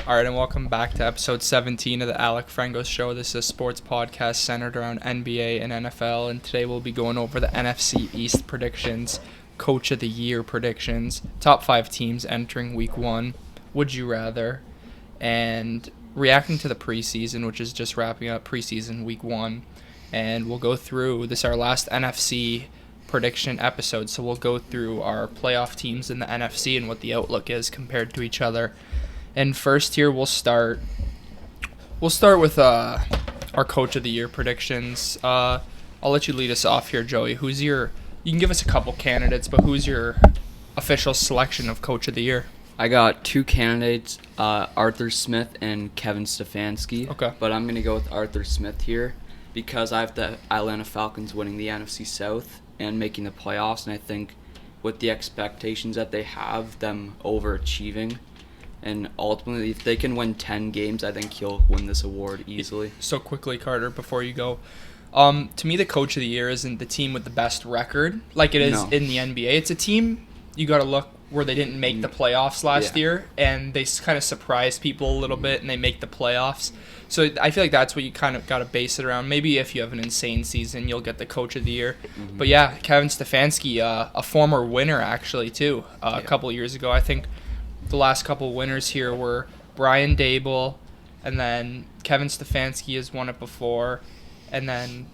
All right, and welcome back to episode 17 of the Alec Frengos show. This is a sports podcast centered around NBA and NFL, and today we'll be going over the NFC East predictions, Coach of the Year predictions, top 5 teams entering Week 1, Would You Rather, and reacting to the preseason, which is just wrapping up preseason Week 1. And we'll go through, this is our last NFC prediction episode, so we'll go through our playoff teams in the NFC and what the outlook is compared to each other. And first here we'll start with our Coach of the Year predictions. I'll let you lead us off here, Joey. You can give us a couple candidates, but who's your official selection of Coach of the Year? I got 2 candidates, Arthur Smith and Kevin Stefanski. Okay. But I'm going to go with Arthur Smith here because I have the Atlanta Falcons winning the NFC South and making the playoffs, and I think with the expectations that they have, them overachieving, and ultimately if they can win 10 games, I think he'll win this award easily. So quickly, Carter, before you go, to me the Coach of the Year isn't the team with the best record like it is in the NBA. It's a team you got to look where they didn't make the playoffs last year, and they kind of surprised people a little bit, and they make the playoffs. So I feel like that's what you kind of got to base it around. Maybe if you have an insane season, you'll get the Coach of the Year. Mm-hmm. But yeah, Kevin Stefanski, a former winner actually too, a couple years ago. I think the last couple winners here were Brian Dable, and then Kevin Stefanski has won it before. And then,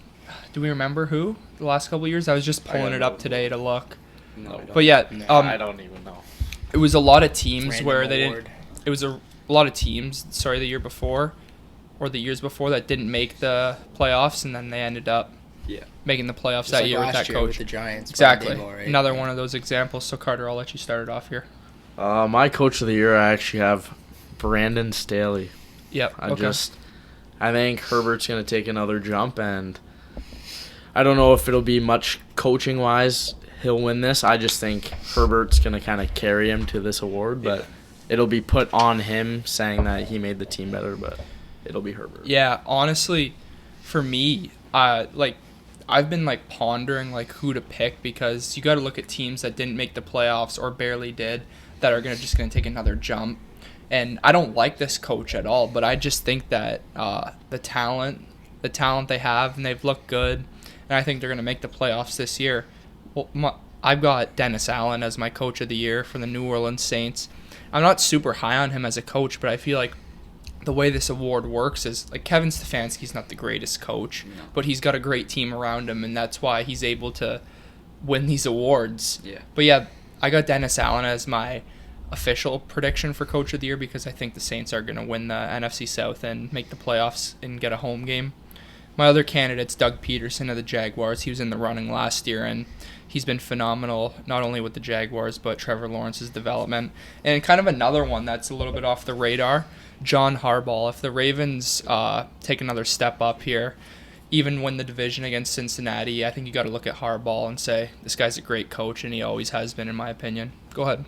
do we remember who the last couple years? I was just pulling it up today to look. No, but yeah, I don't even know. It was a lot of teams Random where they award. didn't. It was a lot of teams. Sorry, the year before, or the years before that didn't make the playoffs, and then they ended up making the playoffs that year with that coach. With the Giants, exactly. Dable, right? Another one of those examples. So Carter, I'll let you start it off here. My Coach of the Year, I actually have Brandon Staley. Yep. I think Herbert's going to take another jump, and I don't know if it'll be much coaching-wise he'll win this. I just think Herbert's going to kind of carry him to this award, but it'll be put on him saying that he made the team better, but it'll be Herbert. Yeah, honestly, for me, I've been pondering who to pick, because you got to look at teams that didn't make the playoffs or barely did that are just going to take another jump. And I don't like this coach at all, but I just think that the talent they have, and they've looked good, and I think they're going to make the playoffs this year. Well, I've got Dennis Allen as my Coach of the Year for the New Orleans Saints. I'm not super high on him as a coach, but I feel like the way this award works is Kevin Stefanski's not the greatest coach, but he's got a great team around him, and that's why he's able to win these awards. Yeah. But yeah, I got Dennis Allen as my official prediction for Coach of the Year because I think the Saints are going to win the NFC South and make the playoffs and get a home game. My other candidate's Doug Peterson of the Jaguars. He was in the running last year, and he's been phenomenal, not only with the Jaguars, but Trevor Lawrence's development. And kind of another one that's a little bit off the radar, John Harbaugh. If the Ravens take another step up here, even win the division against Cincinnati, I think you got to look at Harbaugh and say, this guy's a great coach, and he always has been, in my opinion. Go ahead.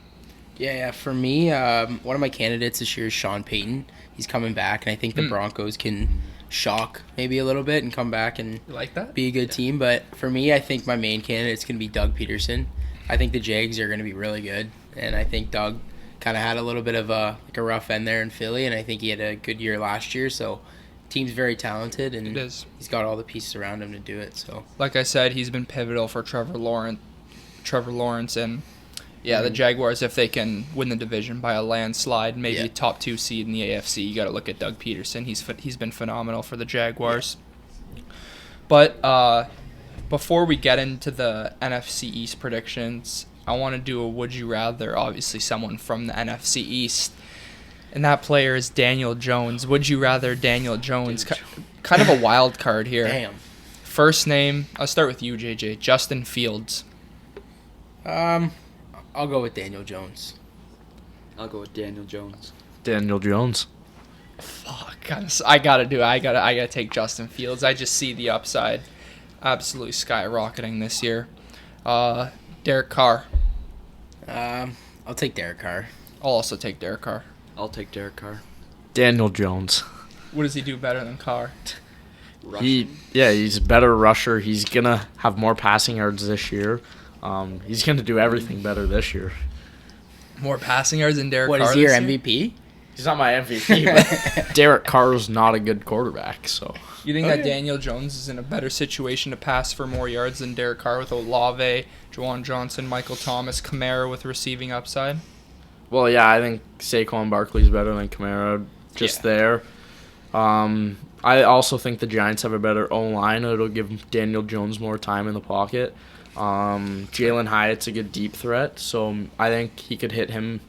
Yeah, for me, one of my candidates this year is Sean Payton. He's coming back, and I think the Broncos can shock maybe a little bit and come back and be a good team. But for me, I think my main candidate is going to be Doug Peterson. I think the Jags are going to be really good, and I think Doug kind of had a little bit of a rough end there in Philly, and I think he had a good year last year. So team's very talented, and he's got all the pieces around him to do it. So, like I said, he's been pivotal for Trevor Lawrence, and the Jaguars, if they can win the division by a landslide, maybe top 2 seed in the AFC, you got to look at Doug Peterson. He's been phenomenal for the Jaguars. But before we get into the NFC East predictions, I want to do a Would You Rather, obviously someone from the NFC East. And that player is Daniel Jones. Would you rather Daniel Jones? Kind of a wild card here. Damn. First name, I'll start with you, JJ. Justin Fields. I'll go with Daniel Jones. I'll go with Daniel Jones. Daniel Jones. Fuck, I gotta take Justin Fields. I just see the upside absolutely skyrocketing this year. Derek Carr. I'll take Derek Carr. I'll also take Derek Carr. I'll take Derek Carr. Daniel Jones. What does he do better than Carr? He's a better rusher. He's going to have more passing yards this year. He's going to do everything better this year. More passing yards than Derek Carr. What, is he your MVP? He's not my MVP, but Derek Carr's not a good quarterback, so. You think that Daniel Jones is in a better situation to pass for more yards than Derek Carr with Olave, Juwan Johnson, Michael Thomas, Kamara with receiving upside? Well, yeah, I think Saquon Barkley's better than Kamara there. I also think the Giants have a better O-line. It'll give Daniel Jones more time in the pocket. Jalen Hyatt's a good deep threat, so I think he could hit him.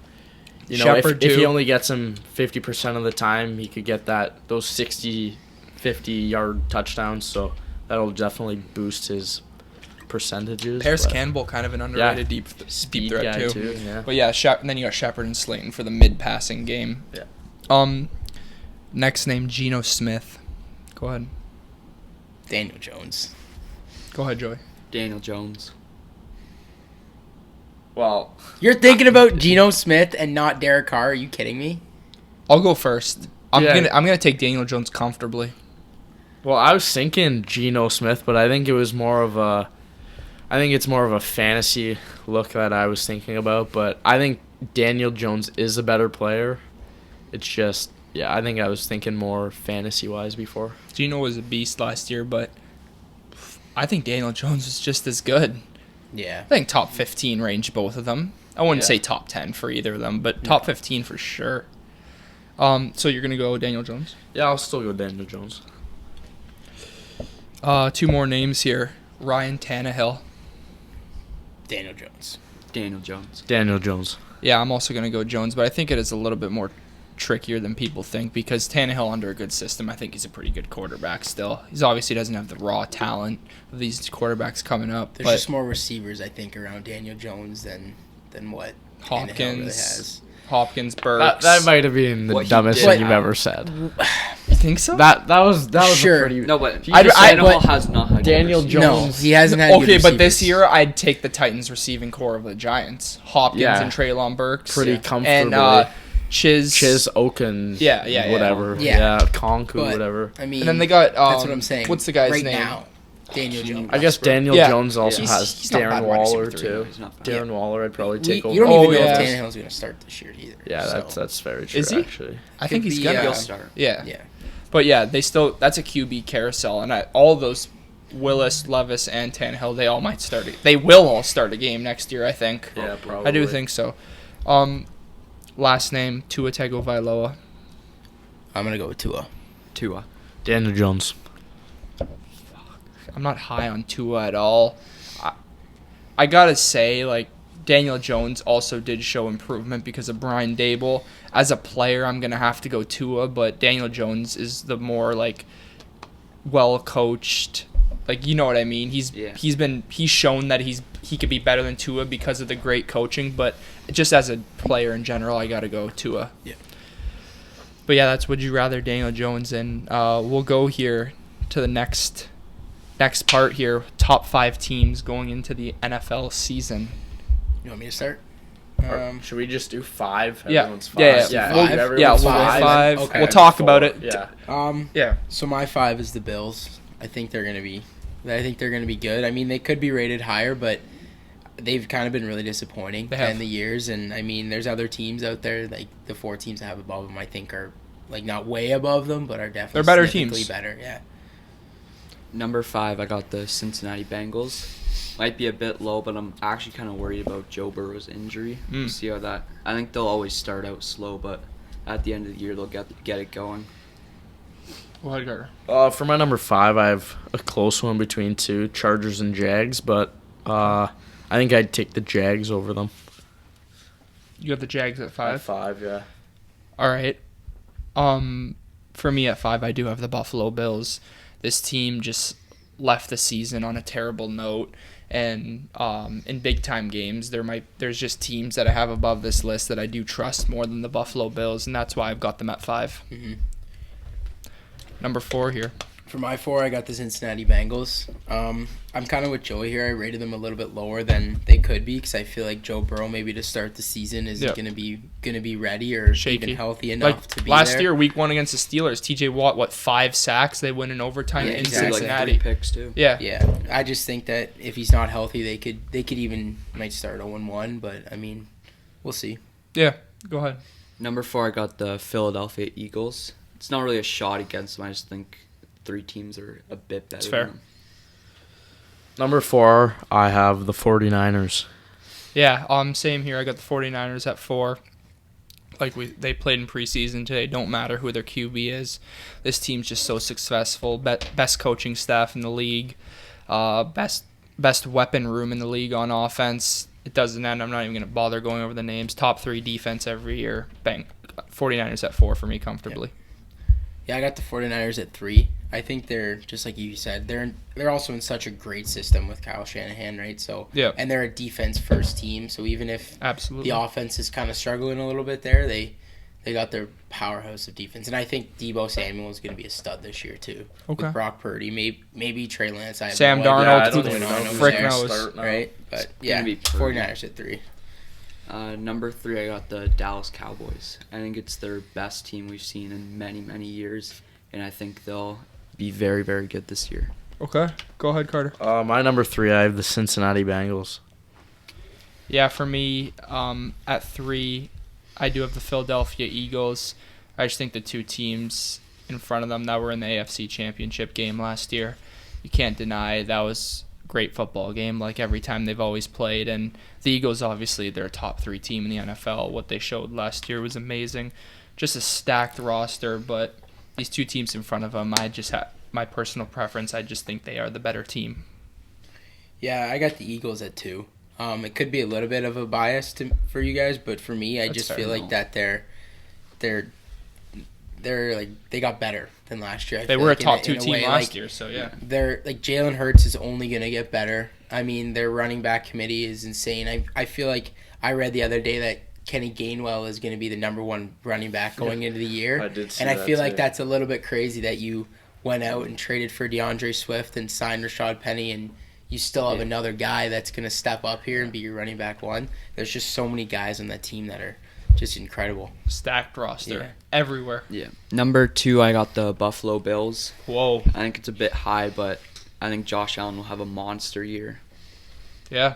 You know, if he only gets him 50% of the time, he could get those 60, 50-yard touchdowns, so that'll definitely boost his percentages. Paris Campbell, kind of an underrated deep threat too. Yeah. But yeah, and then you got Shepard and Slayton for the mid-passing game. Yeah. Next name, Geno Smith. Go ahead. Daniel Jones. Go ahead, Joey. Daniel Jones. Well, you're thinking about Geno Smith and not Derek Carr. Are you kidding me? I'll go first. I'm gonna take Daniel Jones comfortably. Well, I was thinking Geno Smith, but I think it's more of a fantasy look that I was thinking about. But I think Daniel Jones is a better player. It's just, I think I was thinking more fantasy-wise before. Geno was a beast last year, but I think Daniel Jones is just as good. Yeah. I think top 15 range, both of them. I wouldn't say top 10 for either of them, but top 15 for sure. So you're going to go Daniel Jones? Yeah, I'll still go Daniel Jones. Two more names here. Ryan Tannehill. Daniel Jones. Daniel Jones. Daniel Jones. Yeah, I'm also going to go Jones, but I think it is a little bit more trickier than people think because Tannehill under a good system, I think he's a pretty good quarterback still. He's obviously doesn't have the raw talent of these quarterbacks coming up. There's just more receivers, I think, around Daniel Jones than what Hopkins really has. Hopkins, Burks. That might have been the dumbest thing you've ever said. You think so? That was sure. a pretty... No, but Tannehill has not had Daniel good Jones. No, he hasn't had okay, good but this receivers. year I'd take the Titans receiving core of the Giants. Hopkins and Treylon Burks. Pretty comfortably. And Chiz Oken. Yeah. Whatever. Yeah. Conku, But, whatever. I mean, And then they got that's what I'm saying. What's the guy's right name? now? Daniel Jones. I guess Daniel Jones also has he's not Darren bad wide Waller receiver too. He's not bad. Darren Waller, I'd probably take over. You don't even know yeah. if Tannehill's going to start this year either. Yeah, so. that's very true. Is he? Actually, I think he's be, gonna He'll start. Yeah. Yeah. But yeah, that's a QB carousel, and all those Willis, Levis, and Tannehill, they all might start. They will all start a game next year, I think. Yeah, probably. I do think so. Last name Tua Tagovailoa. I'm going to go with Tua. Daniel Jones. I'm not high on Tua at all. I gotta say, like, Daniel Jones also did show improvement because of Brian Dable. As a player, I'm gonna have to go Tua, but Daniel Jones is the more like well coached. Like, you know what I mean? He's shown that he could be better than Tua because of the great coaching. But just as a player in general, I gotta go Tua. Yeah. But yeah, that's Would You Rather Daniel Jones, and we'll go here to the next part here. Top 5 teams going into the NFL season. You want me to start? Should we just do 5? Yeah. Everyone's 5. Yeah. Five? We'll go Five. 5. Okay. We'll talk about it. Yeah. Yeah. So my 5 is the Bills. I think they're going to be good. I mean, they could be rated higher, but they've kind of been really disappointing in the years. And I mean, there's other teams out there, like the 4 teams that have above them, I think are like not way above them, but are definitely they're better teams. Better, yeah. Number 5, I got the Cincinnati Bengals. Might be a bit low, but I'm actually kind of worried about Joe Burrow's injury. See how that... I think they'll always start out slow, but at the end of the year, they'll get it going. For my number 5, I have a close one between 2, Chargers and Jags, but I think I'd take the Jags over them. You have the Jags at 5? At 5, yeah. All right. For me at 5, I do have the Buffalo Bills. This team just left the season on a terrible note, and in big time games, there's just teams that I have above this list that I do trust more than the Buffalo Bills, and that's why I've got them at 5. Mm-hmm. Number 4 here. For my 4, I got the Cincinnati Bengals. I'm kind of with Joey here. I rated them a little bit lower than they could be because I feel like Joe Burrow maybe to start the season is gonna be ready or shaky, even healthy enough to be last there. year, week 1 against the Steelers, TJ Watt, 5 sacks? They win in overtime in Cincinnati. Like 3 picks too. Yeah. I just think that if he's not healthy, they could even might start 0-1, but I mean, we'll see. Yeah, go ahead. Number 4, I got the Philadelphia Eagles. It's not really a shot against them. I just think 3 teams are a bit better. It's fair. Than them. Number 4, I have the 49ers. Yeah, same here. I got the 49ers at 4. They played in preseason today. Don't matter who their QB is. This team's just so successful. Best coaching staff in the league. Best weapon room in the league on offense. It doesn't end. I'm not even going to bother going over the names. Top 3 defense every year. Bang. 49ers at 4 for me comfortably. Yeah, I got the 49ers at 3. I think they're, just like you said, they're also in such a great system with Kyle Shanahan, right? So yeah. And they're a defense-first team, so even if absolutely the offense is kind of struggling a little bit there, they got their powerhouse of defense. And I think Deebo Samuel is going to be a stud this year, too. Okay. With Brock Purdy, maybe Trey Lance. I have Sam no idea Darnold, what's who going on over frick there, knows. right? But yeah, be 49ers at 3. Number 3, I got the Dallas Cowboys. I think it's their best team we've seen in many, many years, and I think they'll be very, very good this year. Okay. Go ahead, Carter. My number 3, I have the Cincinnati Bengals. Yeah, for me, at 3, I do have the Philadelphia Eagles. I just think the 2 teams in front of them that were in the AFC Championship game last year, you can't deny that was a great football game, like every time they've always played. And the Eagles, obviously, they're a top 3 team in the NFL. What they showed last year was amazing. Just a stacked roster, but these 2 teams in front of them, I just have my personal preference. I just think they are the better team. Yeah, I got the Eagles at 2. It could be a little bit of a bias for you guys, but for me, I just feel like that they're like they got better than last year. They were a top 2 team last year, so yeah. They're like Jalen Hurts is only gonna get better. I mean, their running back committee is insane. I feel like I read the other day that Kenny Gainwell is going to be the number 1 running back going into the year. I did see and I that feel like too. that's a little bit crazy that you went out and traded for DeAndre Swift and signed Rashad Penny, and you still have another guy that's going to step up here and be your running back 1. There's just so many guys on that team that are just incredible. Stacked roster everywhere. Yeah. Number 2, I got the Buffalo Bills. Whoa. I think it's a bit high, but I think Josh Allen will have a monster year. Yeah.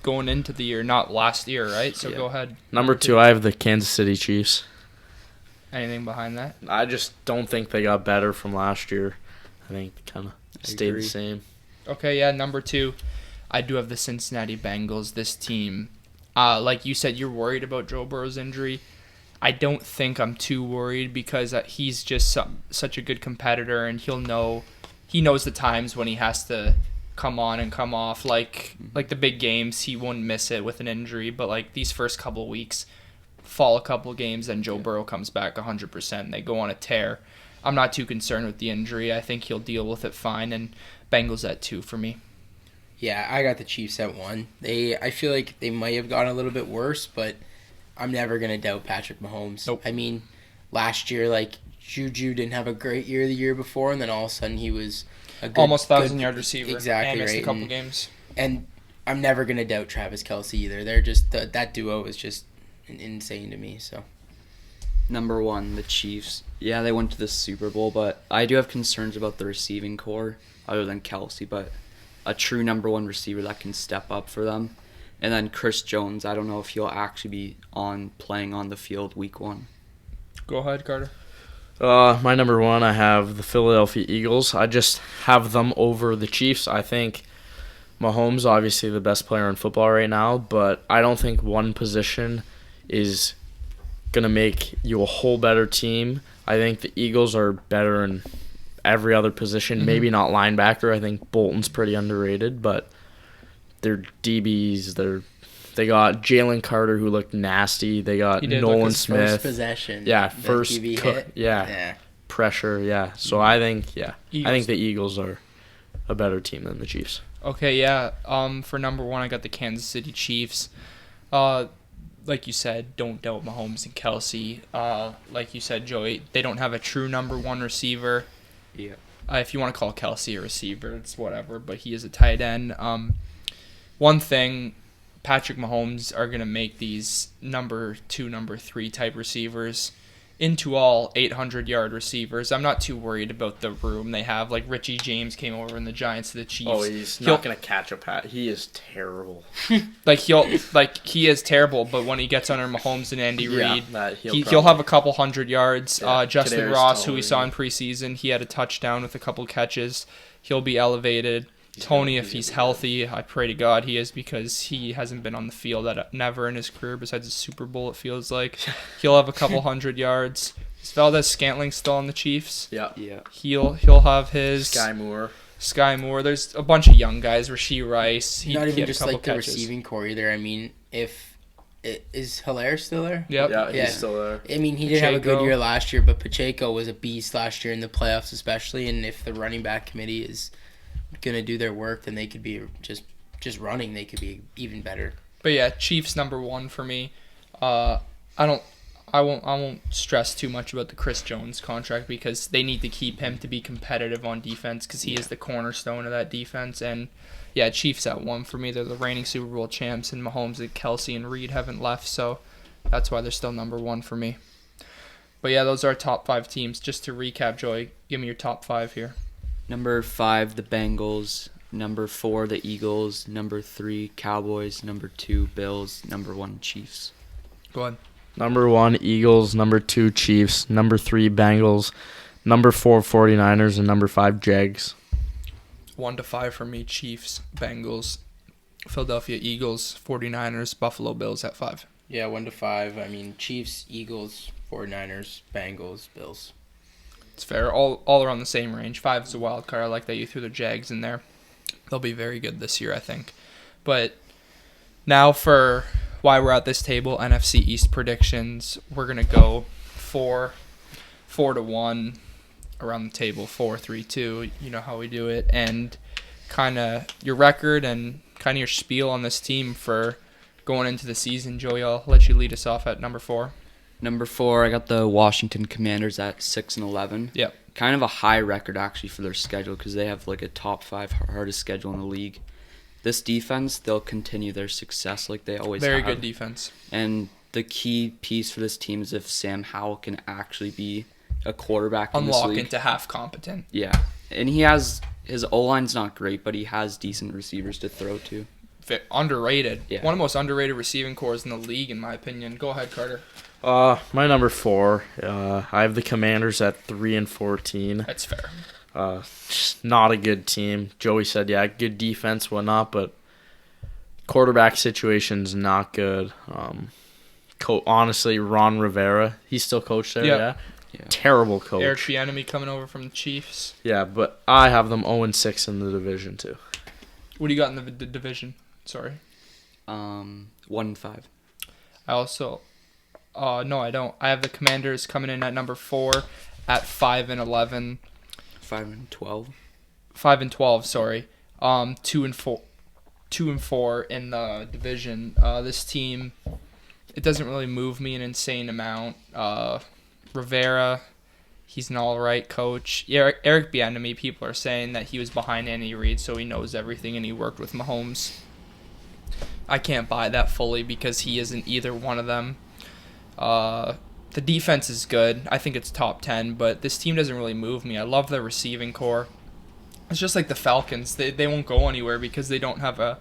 Going into the year, not last year, right? So Yeah. go ahead. Number 2, I have the Kansas City Chiefs. Anything behind that? I just don't think they got better from last year. I think they kind of stayed agree. the same. Okay, yeah, number 2, I do have the Cincinnati Bengals. This team, like you said, you're worried about Joe Burrow's injury. I don't think I'm too worried because he's just such a good competitor, and he knows the times when he has to come on and come off. Like the big games, he won't miss it with an injury, but like these first couple weeks, fall a couple games, then Joe Burrow comes back 100%, and they go on a tear. I'm not too concerned with the injury. I think he'll deal with it fine, and Bengals at 2 for me. Yeah, I got the Chiefs at 1. I feel like they might have gotten a little bit worse, but I'm never going to doubt Patrick Mahomes. Nope. I mean, last year, like, Juju didn't have a great year the year before, and then all of a sudden he was a good, almost 1,000-yard receiver. Exactly, and missed right. a couple games. And I'm never going to doubt Travis Kelce either. They're just that duo is just insane to me. So Number 1, the Chiefs. Yeah, they went to the Super Bowl, but I do have concerns about the receiving core other than Kelsey, but a true number 1 receiver that can step up for them. And then Chris Jones, I don't know if he'll actually be playing on the field week 1. Go ahead, Carter. My number 1, I have the Philadelphia Eagles. I just have them over the Chiefs. I think Mahomes, obviously the best player in football right now, but I don't think one position is going to make you a whole better team. I think the Eagles are better in every other position. Mm-hmm. Maybe not linebacker. I think Bolton's pretty underrated, but they're DBs. They got Jalen Carter, who looked nasty. They got Nolan Smith. First possession. Yeah, first QB hit. Yeah. Pressure, yeah. So I think, Eagles. I think the Eagles are a better team than the Chiefs. Okay, yeah. For number 1, I got the Kansas City Chiefs. Like you said, don't doubt Mahomes and Kelsey. Like you said, Joey, they don't have a true number 1 receiver. Yeah. If you want to call Kelsey a receiver, it's whatever, but he is a tight end. One thing, Patrick Mahomes are going to make these number 2, number 3 type receivers into all 800-yard receivers. I'm not too worried about the room they have. Like Richie James came over in the Giants to the Chiefs. Oh, he's not gonna catch a pass. He is terrible. He is terrible. But when he gets under Mahomes and Andy Reid, he'll have a couple hundred yards. Yeah, Justin Kadarius Ross, who Toney. we saw in preseason, he had a touchdown with a couple catches. He'll be elevated. Tony, if he's healthy, I pray to God he is, because he hasn't been on the field never in his career besides the Super Bowl, it feels like. He'll have a couple hundred yards. Is Valdez-Scantling still on the Chiefs? Yeah. He'll have his Sky Moore. There's a bunch of young guys. Rasheed Rice. Not even had a just couple like the catches. receiving core either. I mean, is Hilaire still there? Yep. Yeah, Yeah. he's still there. I mean, he didn't have a good Pacheco. year last year, but Pacheco was a beast last year in the playoffs especially, and if the running back committee is going to do their work, then they could be just running. They could be even better. But yeah, Chiefs number 1 for me. I won't stress too much about the Chris Jones contract, because they need to keep him to be competitive on defense, because he is the cornerstone of that defense. And yeah, Chiefs at 1 for me. They're the reigning Super Bowl champs, and Mahomes and Kelsey and Reed haven't left, so that's why they're still number 1 for me. But yeah, those are our top 5 teams. Just to recap, Joey, give me your top 5 here. Number 5, the Bengals. Number 4, the Eagles. Number 3, Cowboys. Number 2, Bills. Number 1, Chiefs. Go ahead. Number 1, Eagles. Number 2, Chiefs. Number 3, Bengals. Number 4, 49ers. And number 5, Jags. 1 to 5 for me: Chiefs, Bengals, Philadelphia Eagles, 49ers, Buffalo Bills at 5. Yeah, 1 to 5. I mean, Chiefs, Eagles, 49ers, Bengals, Bills. It's fair. All around the same range. 5 is a wild card. I like that you threw the Jags in there. They'll be very good this year, I think. But now for why we're at this table, NFC East predictions. We're going to go 4 to 1 around the table, 4, 3, 2. You know how we do it. And kind of your record and kind of your spiel on this team for going into the season. Joey, I'll let you lead us off at number 4. Number 4, I got the Washington Commanders at 6-11. Yep. Kind of a high record actually for their schedule, because they have like a top 5 hardest schedule in the league. This defense, they'll continue their success like they always have. Very good defense. And the key piece for this team is if Sam Howell can actually be a quarterback in this Unlock league. into half competent. Yeah. And his O-line's not great, but he has decent receivers to throw to. Underrated. Yeah. One of the most underrated receiving cores in the league, in my opinion. Go ahead, Carter. My number 4, I have the Commanders at 3-14. That's fair. Just not a good team. Joey said, yeah, good defense, whatnot, but quarterback situation's not good. Honestly, Ron Rivera, he's still coach there, Yeah. Terrible coach. Eric Bieniemy coming over from the Chiefs. Yeah, but I have them 0-6 in the division too. What do you got in the division? Sorry. 1-5. I also... no, I don't. I have the Commanders coming in at number 4 at 5-11. 5-12. 5-12, sorry. 2-4 in the division. This team, it doesn't really move me an insane amount. Rivera, he's an all-right coach. Eric Bieniemy, people are saying that he was behind Andy Reid, so he knows everything, and he worked with Mahomes. I can't buy that fully because he isn't either one of them. The defense is good. I think it's top 10, but this team doesn't really move me. I love their receiving core. It's just like the Falcons. They won't go anywhere because they don't have a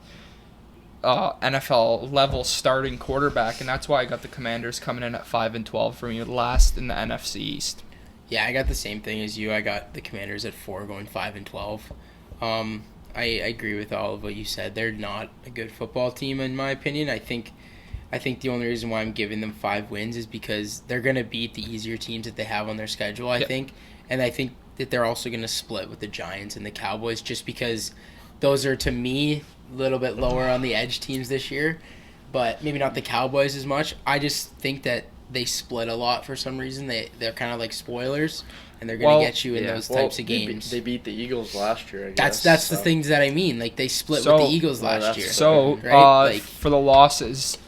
NFL level starting quarterback, and that's why I got the Commanders coming in at 5-12 for me, last in the NFC East. Yeah, I got the same thing as you. I got the Commanders at 4, going 5-12. I agree with all of what you said. They're not a good football team, in my opinion. I think the only reason why I'm giving them 5 wins is because they're going to beat the easier teams that they have on their schedule, I think. And I think that they're also going to split with the Giants and the Cowboys, just because those are, to me, a little bit lower on the edge teams this year. But maybe not the Cowboys as much. I just think that they split a lot for some reason. They're kind of like spoilers, and they're going to get you in those types of games. They beat the Eagles last year, I guess. That's the things that I mean. Like, they split with the Eagles last year. So, right? For the losses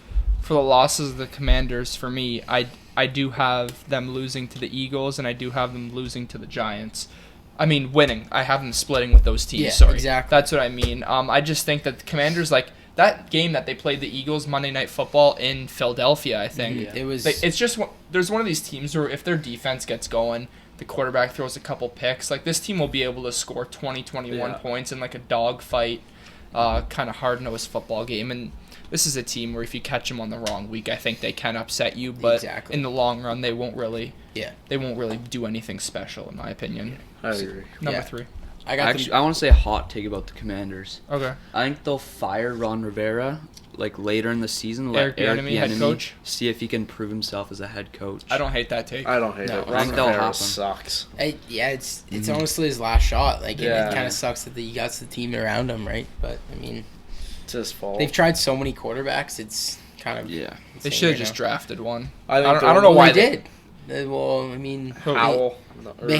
of the Commanders, for me, I do have them losing to the Eagles, and I do have them losing to the Giants. I mean, winning. I have them splitting with those teams. Yeah, sorry. exactly. That's what I mean. I just think that the Commanders, that game that they played the Eagles Monday Night Football in Philadelphia, I think. Yeah. It was. It's just there's one of these teams where if their defense gets going, the quarterback throws a couple picks. Like this team will be able to score 20, 21 points in like a dogfight, kind of hard-nosed football game. And this is a team where if you catch them on the wrong week, I think they can upset you. But in the long run, they won't really. Yeah. They won't really do anything special, in my opinion. I agree. Number 3. I want to say a hot take about the Commanders. Okay. I think they'll fire Ron Rivera like later in the season. Let Eric Bieniemy, head coach. See if he can prove himself as a head coach. I don't hate that take. I don't hate it. Ron Rivera sucks. It's honestly his last shot. Like it kind of sucks that he got the team around him, right? But I mean, it's his fault. They've tried so many quarterbacks. It's kind of They should have just drafted one. I don't know why they did. Well, I mean, Howell. They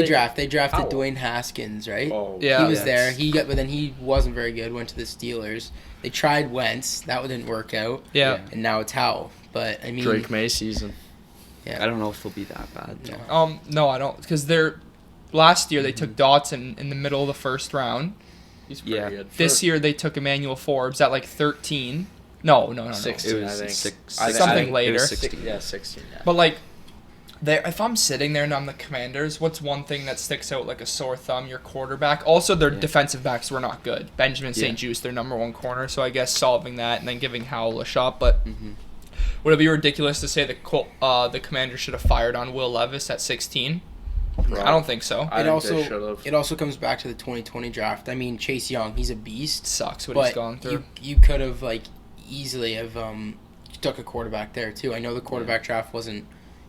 drafted Howell. Dwayne Haskins, right? Oh, yeah, he was there. But then he wasn't very good. Went to the Steelers. They tried Wentz. That didn't work out. Yeah. And now it's Howell. But I mean, Drake May season. Yeah. I don't know if it'll be that bad. No. No, I don't, because last year they took Dotson in the middle of the first round. He's pretty good. This year they took Emmanuel Forbes at like 13. No. 16, it was I think. Something later. 16. Yeah, 16. Yeah. But like. If I'm sitting there and I'm the Commanders, what's one thing that sticks out like a sore thumb? Your quarterback. Also, their defensive backs were not good. Benjamin St. Juste, their number 1 corner. So I guess solving that and then giving Howell a shot. But would it be ridiculous to say the Commanders should have fired on Will Levis at 16? I don't think so. It also comes back to the 2020 draft. I mean, Chase Young, he's a beast. Sucks what he's gone through. You could have easily have took a quarterback there too. I know the quarterback draft wasn't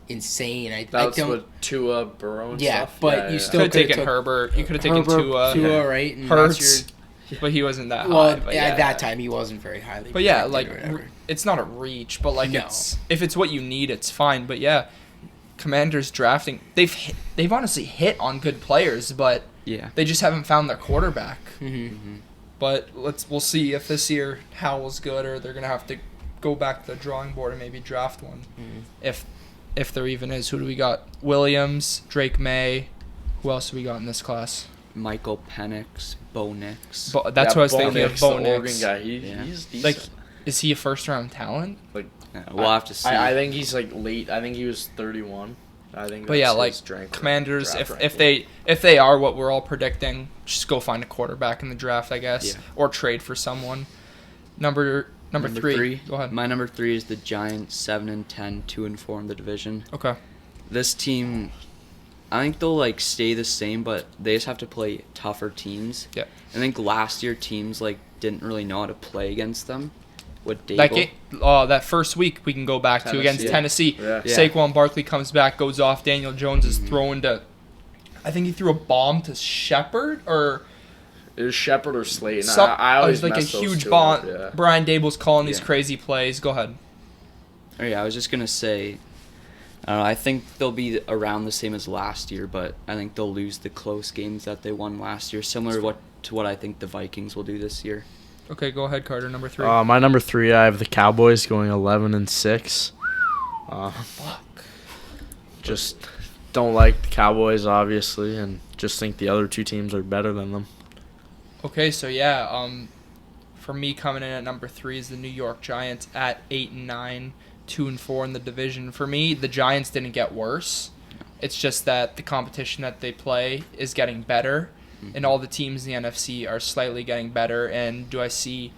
insane. That's what Tua, Burrow, and stuff. But you still could have taken Herbert. You could have taken Tua, right? And Hurts, but he wasn't that high. Well, at that time he wasn't very highly. But it's not a reach. But if it's what you need, it's fine. But yeah, Commanders drafting, they've honestly hit on good players, but they just haven't found their quarterback. But we'll see if this year Howell's good, or they're gonna have to go back to the drawing board and maybe draft one. If there even is. Who do we got? Williams, Drake May. Who else do we got in this class? Michael Penix, Bo Nix. That's what I was thinking of, Bo the Nix. Oregon guy. He's decent. Like, is he a first-round talent? We'll have to see. I think he's late. I think he was 31. I think. But Commanders, if they are what we're all predicting, just go find a quarterback in the draft, I guess, or trade for someone. Number 3. Go ahead. My number 3 is the Giants, 7-10, 2-4 in the division. Okay. This team, I think they'll stay the same, but they just have to play tougher teams. Yeah. I think last year teams didn't really know how to play against them. With Dable. That first week we can go back to against Tennessee. Yeah. Saquon Barkley comes back, goes off. Daniel Jones is throwing to. I think he threw a bomb to Shepard or. It was Shepard or Slade. I always it was a huge bomb. Yeah. Brian Dable's calling these crazy plays. Go ahead. Oh, yeah, I was just going to say, I think they'll be around the same as last year, but I think they'll lose the close games that they won last year, similar to what I think the Vikings will do this year. Okay, go ahead, Carter. Number 3. My number 3, I have the Cowboys going 11-6. Fuck. Just don't like the Cowboys, obviously, and just think the other 2 teams are better than them. Okay, so for me coming in at number 3 is the New York Giants at 8-9, 2-4 in the division. For me, the Giants didn't get worse. It's just that the competition that they play is getting better, and all the teams in the NFC are slightly getting better. And do I see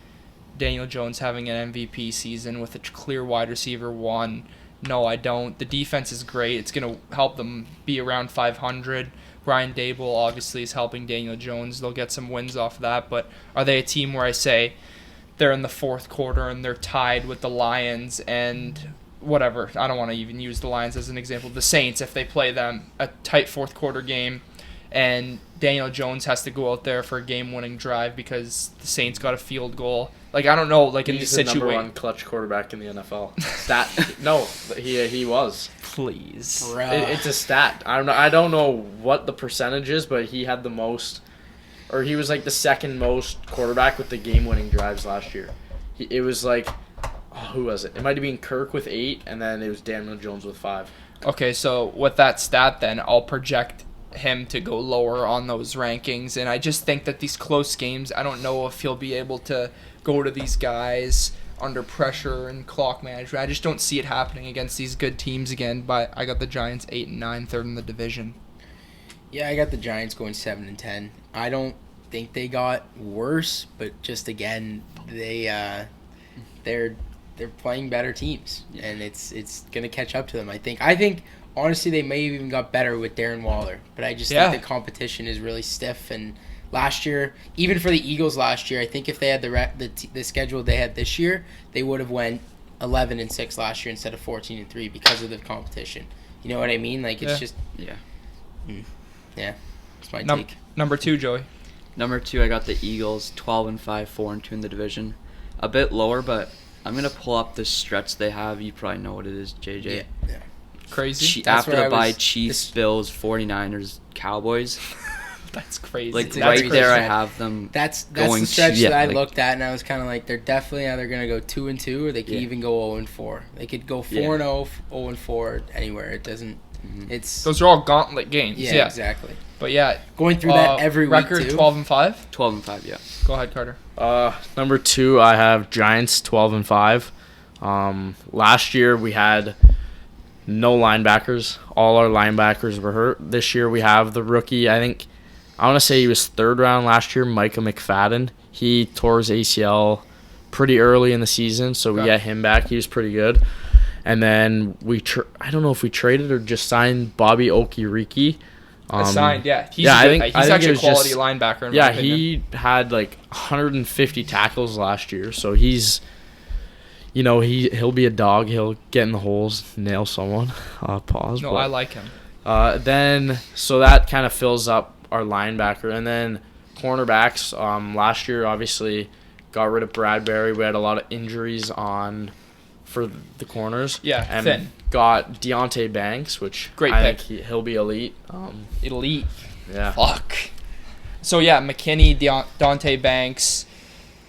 Daniel Jones having an MVP season with a clear wide receiver 1? No, I don't. The defense is great. It's going to help them be around 500. Brian Dable obviously is helping Daniel Jones. They'll get some wins off of that. But are they a team where I say they're in the fourth quarter and they're tied with the Lions and whatever? I don't want to even use the Lions as an example. The Saints, if they play them, a tight fourth quarter game, and Daniel Jones has to go out there for a game-winning drive because the Saints got a field goal. I don't know, in this situation. He's the number 1 clutch quarterback in the NFL. He was. Please. It's a stat. I don't know what the percentage is, but he had the most, or he was the second most quarterback with the game-winning drives last year. It was who was it? It might have been Kirk with 8, and then it was Daniel Jones with 5. Okay, so with that stat, then I'll project him to go lower on those rankings, and I just think that these close games, I don't know if he'll be able to go to these guys under pressure and clock management. I just don't see it happening against these good teams again. But I got the Giants 8-9, third in the division. Yeah, I got the Giants going 7-10. I don't think they got worse, but just again, they're playing better teams, and it's gonna catch up to them. I think honestly they may have even got better with Darren Waller, but I just think the competition is really stiff. And last year, even for the Eagles last year, I think if they had the schedule they had this year, they would have went 11-6 last year instead of 14-3 because of the competition. You know what I mean? Like it's just yeah. That's my take. Number 2, Joey. Number 2, I got the Eagles 12-5, 4-2 in the division. A bit lower, but I'm gonna pull up the stretch they have. You probably know what it is, JJ. Yeah. Crazy. After the bye, Chiefs, Bills, 49ers, Cowboys. That's crazy. Like that's right crazy. there, I have them. That's going the stretch that I looked at, and I was kind of like, they're definitely either gonna go 2-2 or they could even go 0-4. They could go 4-0, 0-4 anywhere. It doesn't. It's those are all gauntlet games. Yeah, exactly. But yeah, going through that every record week too. 12-5. 12-5, yeah. Go ahead, Carter. Number 2, I have Giants 12-5. Last year we had no linebackers. All our linebackers were hurt. This year we have the rookie. I want to say he was 3rd round last year, Micah McFadden. He tore his ACL pretty early in the season, so we got him back. He was pretty good. And then I don't know if we traded or just signed Bobby Okereke. Signed, yeah. He's he's actually a quality linebacker. In my opinion. He had like 150 tackles last year, so he's, he'll be a dog. He'll get in the holes, nail someone. Pause. No, I like him. So that kind of fills up our linebacker, and then cornerbacks. Last year, obviously, got rid of Bradbury. We had a lot of injuries for the corners. Yeah, and thin. Got Deontay Banks, which great I pick. think he'll be elite. Elite. Yeah. Fuck. So yeah, McKinney, Deontay Banks.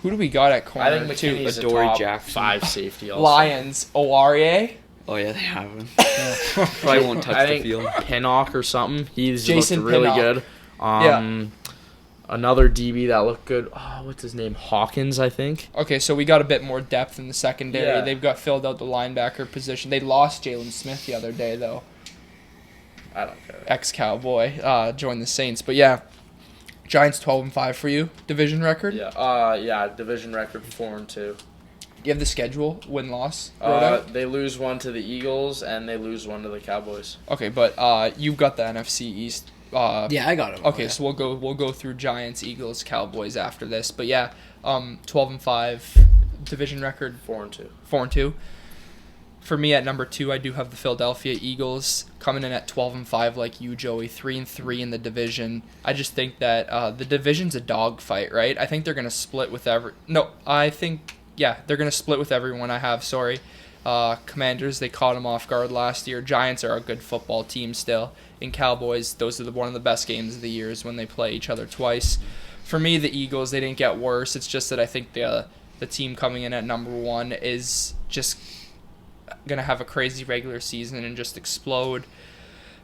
Who do we got at corner? I think McKinney's a top Jackson. 5 safety. Also. Lions, Owarie. Oh yeah, they have him. Probably won't touch the field. Pinnock or something. He's Jason looked really Pinnock. good. Another DB that looked good. Oh, what's his name? Hawkins, I think. Okay, so we got a bit more depth in the secondary. Yeah. They've got filled out the linebacker position. They lost Jalen Smith the other day, though. I don't care. Ex-Cowboy joined the Saints. But yeah, Giants 12-5 for you. Division record? Yeah. Division record 4-2. You have the schedule, win-loss? They lose one to the Eagles and they lose one to the Cowboys. Okay, but you've got the NFC East. Yeah, I got him. Okay, so we'll go through Giants, Eagles, Cowboys after this. But yeah, 12-5 division record. 4-2. 4-2. For me, at number 2, I do have the Philadelphia Eagles coming in at 12-5, like you, Joey. 3-3 in the division. I just think that the division's a dogfight, right? I think they're gonna split with they're gonna split with everyone. Commanders, they caught them off guard last year. Giants are a good football team still. And Cowboys, those are one of the best games of the year is when they play each other twice. For me, the Eagles, they didn't get worse. It's just that I think the team coming in at number 1 is just going to have a crazy regular season and just explode.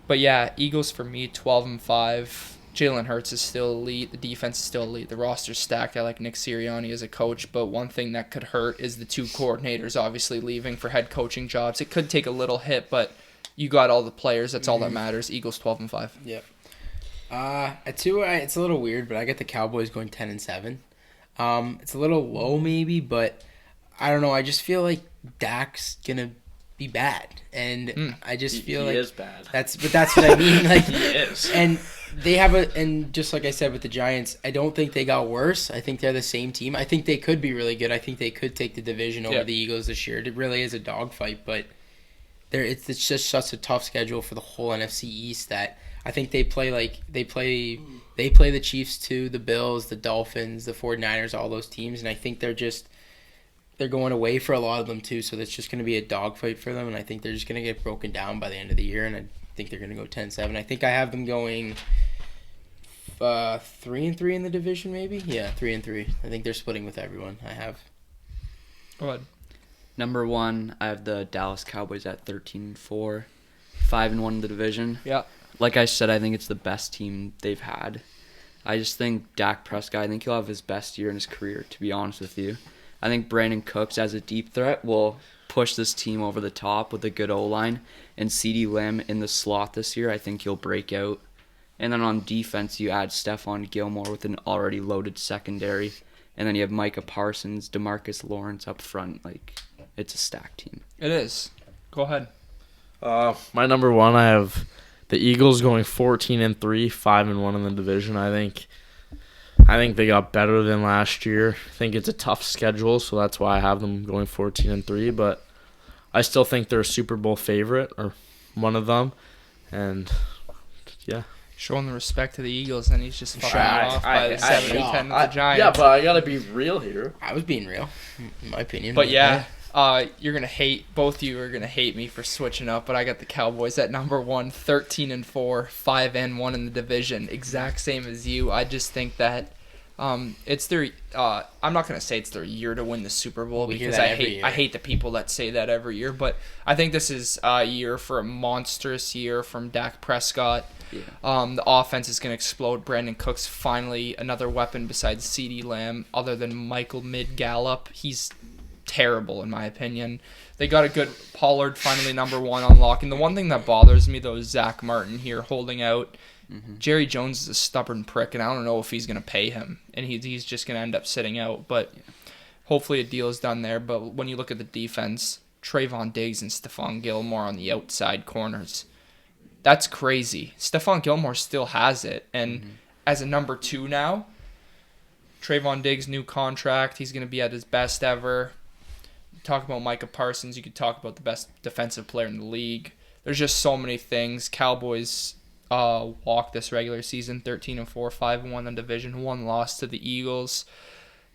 But yeah, Eagles for me, 12-5. Jalen Hurts is still elite. The defense is still elite. The roster's stacked. I like Nick Sirianni as a coach, but one thing that could hurt is the 2 coordinators obviously leaving for head coaching jobs. It could take a little hit, but you got all the players. That's all that matters. Eagles 12-5. Yep. At 2, it's a little weird, but I get the Cowboys going 10-7. It's a little low maybe, but I don't know. I just feel like Dak's gonna be bad, and I just feel like he is bad. That's what I mean. Like he is. And they have and just like I said with the Giants, I don't think they got worse. I think they're the same team. I think they could be really good. I think they could take the division over the Eagles this year. It really is a dogfight, but it's just such a tough schedule for the whole NFC East that I think they play the Chiefs too, the Bills, the Dolphins, the 49ers, all those teams, and I think they're going away for a lot of them too, so that's just going to be a dogfight for them, and I think they're just going to get broken down by the end of the year, and I think they're going to go 10-7. I think I have them going 3-3 in the division, maybe? Yeah, 3-3. I think they're splitting with everyone. I have. Go ahead. Number 1, I have the Dallas Cowboys at 13-4, 5-1 in the division. Yeah. Like I said, I think it's the best team they've had. I just think Dak Prescott, I think he'll have his best year in his career, to be honest with you. I think Brandon Cooks as a deep threat will push this team over the top with a good O-line. And CeeDee Lamb in the slot this year, I think he'll break out. And then on defense, you add Stephon Gilmore with an already loaded secondary. And then you have Micah Parsons, DeMarcus Lawrence up front. Like, it's a stacked team. It is. Go ahead. My number one, I have the Eagles going 14-3, 5-1 in the division. I think they got better than last year. I think it's a tough schedule, so that's why I have them going 14-3. But I still think they're a Super Bowl favorite, or one of them. And yeah, showing the respect to the Eagles, and he's just fucking off by 70-10 of the Giants. Yeah, but I gotta be real here. I was being real, in my opinion. But you're gonna hate, both of you are gonna hate me for switching up, but I got the Cowboys at number 1, 13-4, 5-1 in the division, exact same as you. I just think that it's their. I'm not gonna say it's their year to win the Super Bowl because I hate the people that say that every year. But I think this is a year for a monstrous year from Dak Prescott. Yeah. The offense is gonna explode. Brandon Cooks finally another weapon besides CeeDee Lamb, other than Michael Gallup. He's terrible in my opinion. They got a good Pollard finally number 1 unlocking. The one thing that bothers me though is Zach Martin here holding out. Mm-hmm. Jerry Jones is a stubborn prick, and I don't know if he's going to pay him, and he's just going to end up sitting out. But hopefully a deal is done there. But when you look at the defense, Trayvon Diggs and Stephon Gilmore on the outside corners, that's crazy. Stephon Gilmore still has it, and as a number 2 now, Trayvon Diggs' new contract, he's going to be at his best ever. Talk about Micah Parsons, you could talk about the best defensive player in the league. There's just so many things. Cowboys walk this regular season 13-4, 5-1 in the division, 1 loss to the Eagles.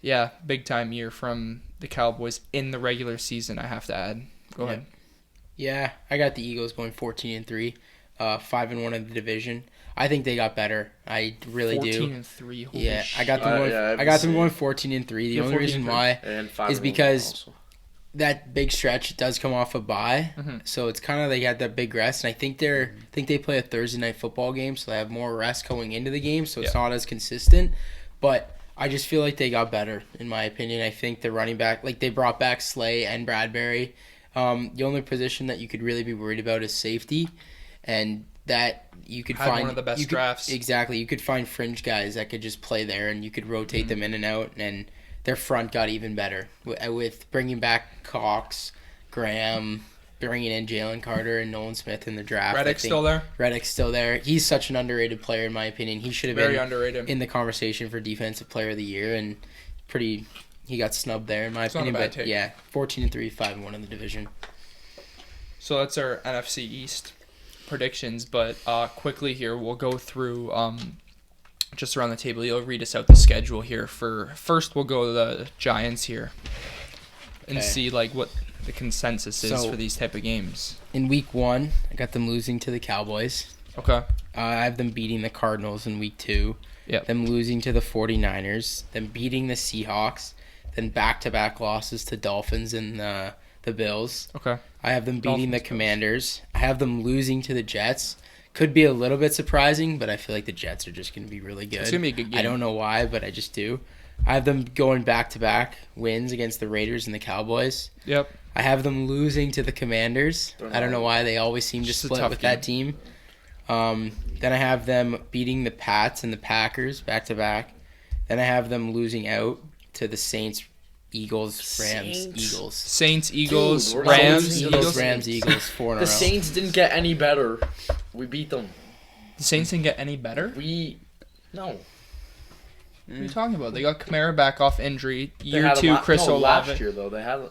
Yeah, big time year from the Cowboys in the regular season, I have to add. Go ahead. Yeah, I got the Eagles going 14-3, 5-1 in the division. I think they got better. I really 14-3. do. Yeah, I got them going. I got them going 14-3. The only reason why is because that big stretch does come off a bye, so it's kind of they got that big rest, and I think they play a Thursday night football game, so they have more rest going into the game, so it's not as consistent. But I just feel like they got better, in my opinion. I think the running back, like they brought back Slay and Bradbury. The only position that you could really be worried about is safety, and that you could find one of the best drafts. Exactly, you could find fringe guys that could just play there, and you could rotate them in and out, and their front got even better with bringing back Cox, Graham, bringing in Jalen Carter and Nolan Smith in the draft. Reddick's still there? Reddick's still there. He's such an underrated player, in my opinion. He should have been underrated in the conversation for Defensive Player of the Year, and he got snubbed there, in my opinion. Not a bad take. Yeah, 14-3, 5-1 in the division. So that's our NFC East predictions, but quickly here we'll go through just around the table. You'll read us out the schedule here. First we'll go to the Giants here and see like what the consensus is for these type of games. In week 1, I got them losing to the Cowboys. Okay. I have them beating the Cardinals in week 2. Yep. Them losing to the 49ers. Them beating the Seahawks. Then back-to-back losses to Dolphins and the Bills. Okay. I have them beating the Commanders. I have them losing to the Jets. Could be a little bit surprising, but I feel like the Jets are just going to be really good. It's going to be a good game. I don't know why, but I just do. I have them going back-to-back wins against the Raiders and the Cowboys. Yep. I have them losing to the Commanders. I don't know why. They always seem to split with that team. Then I have them beating the Pats and the Packers back-to-back. Then I have them losing out to the Saints, Eagles, Rams, Eagles. Saints, Eagles, Dude, Rams, Eagles, Rams, Eagles, 4 in a row. The Saints didn't get any better. We beat them. The Saints didn't get any better? No. What are you talking about? They got Kamara back off injury. Year 2, Chris Olave. Last year, though. They had...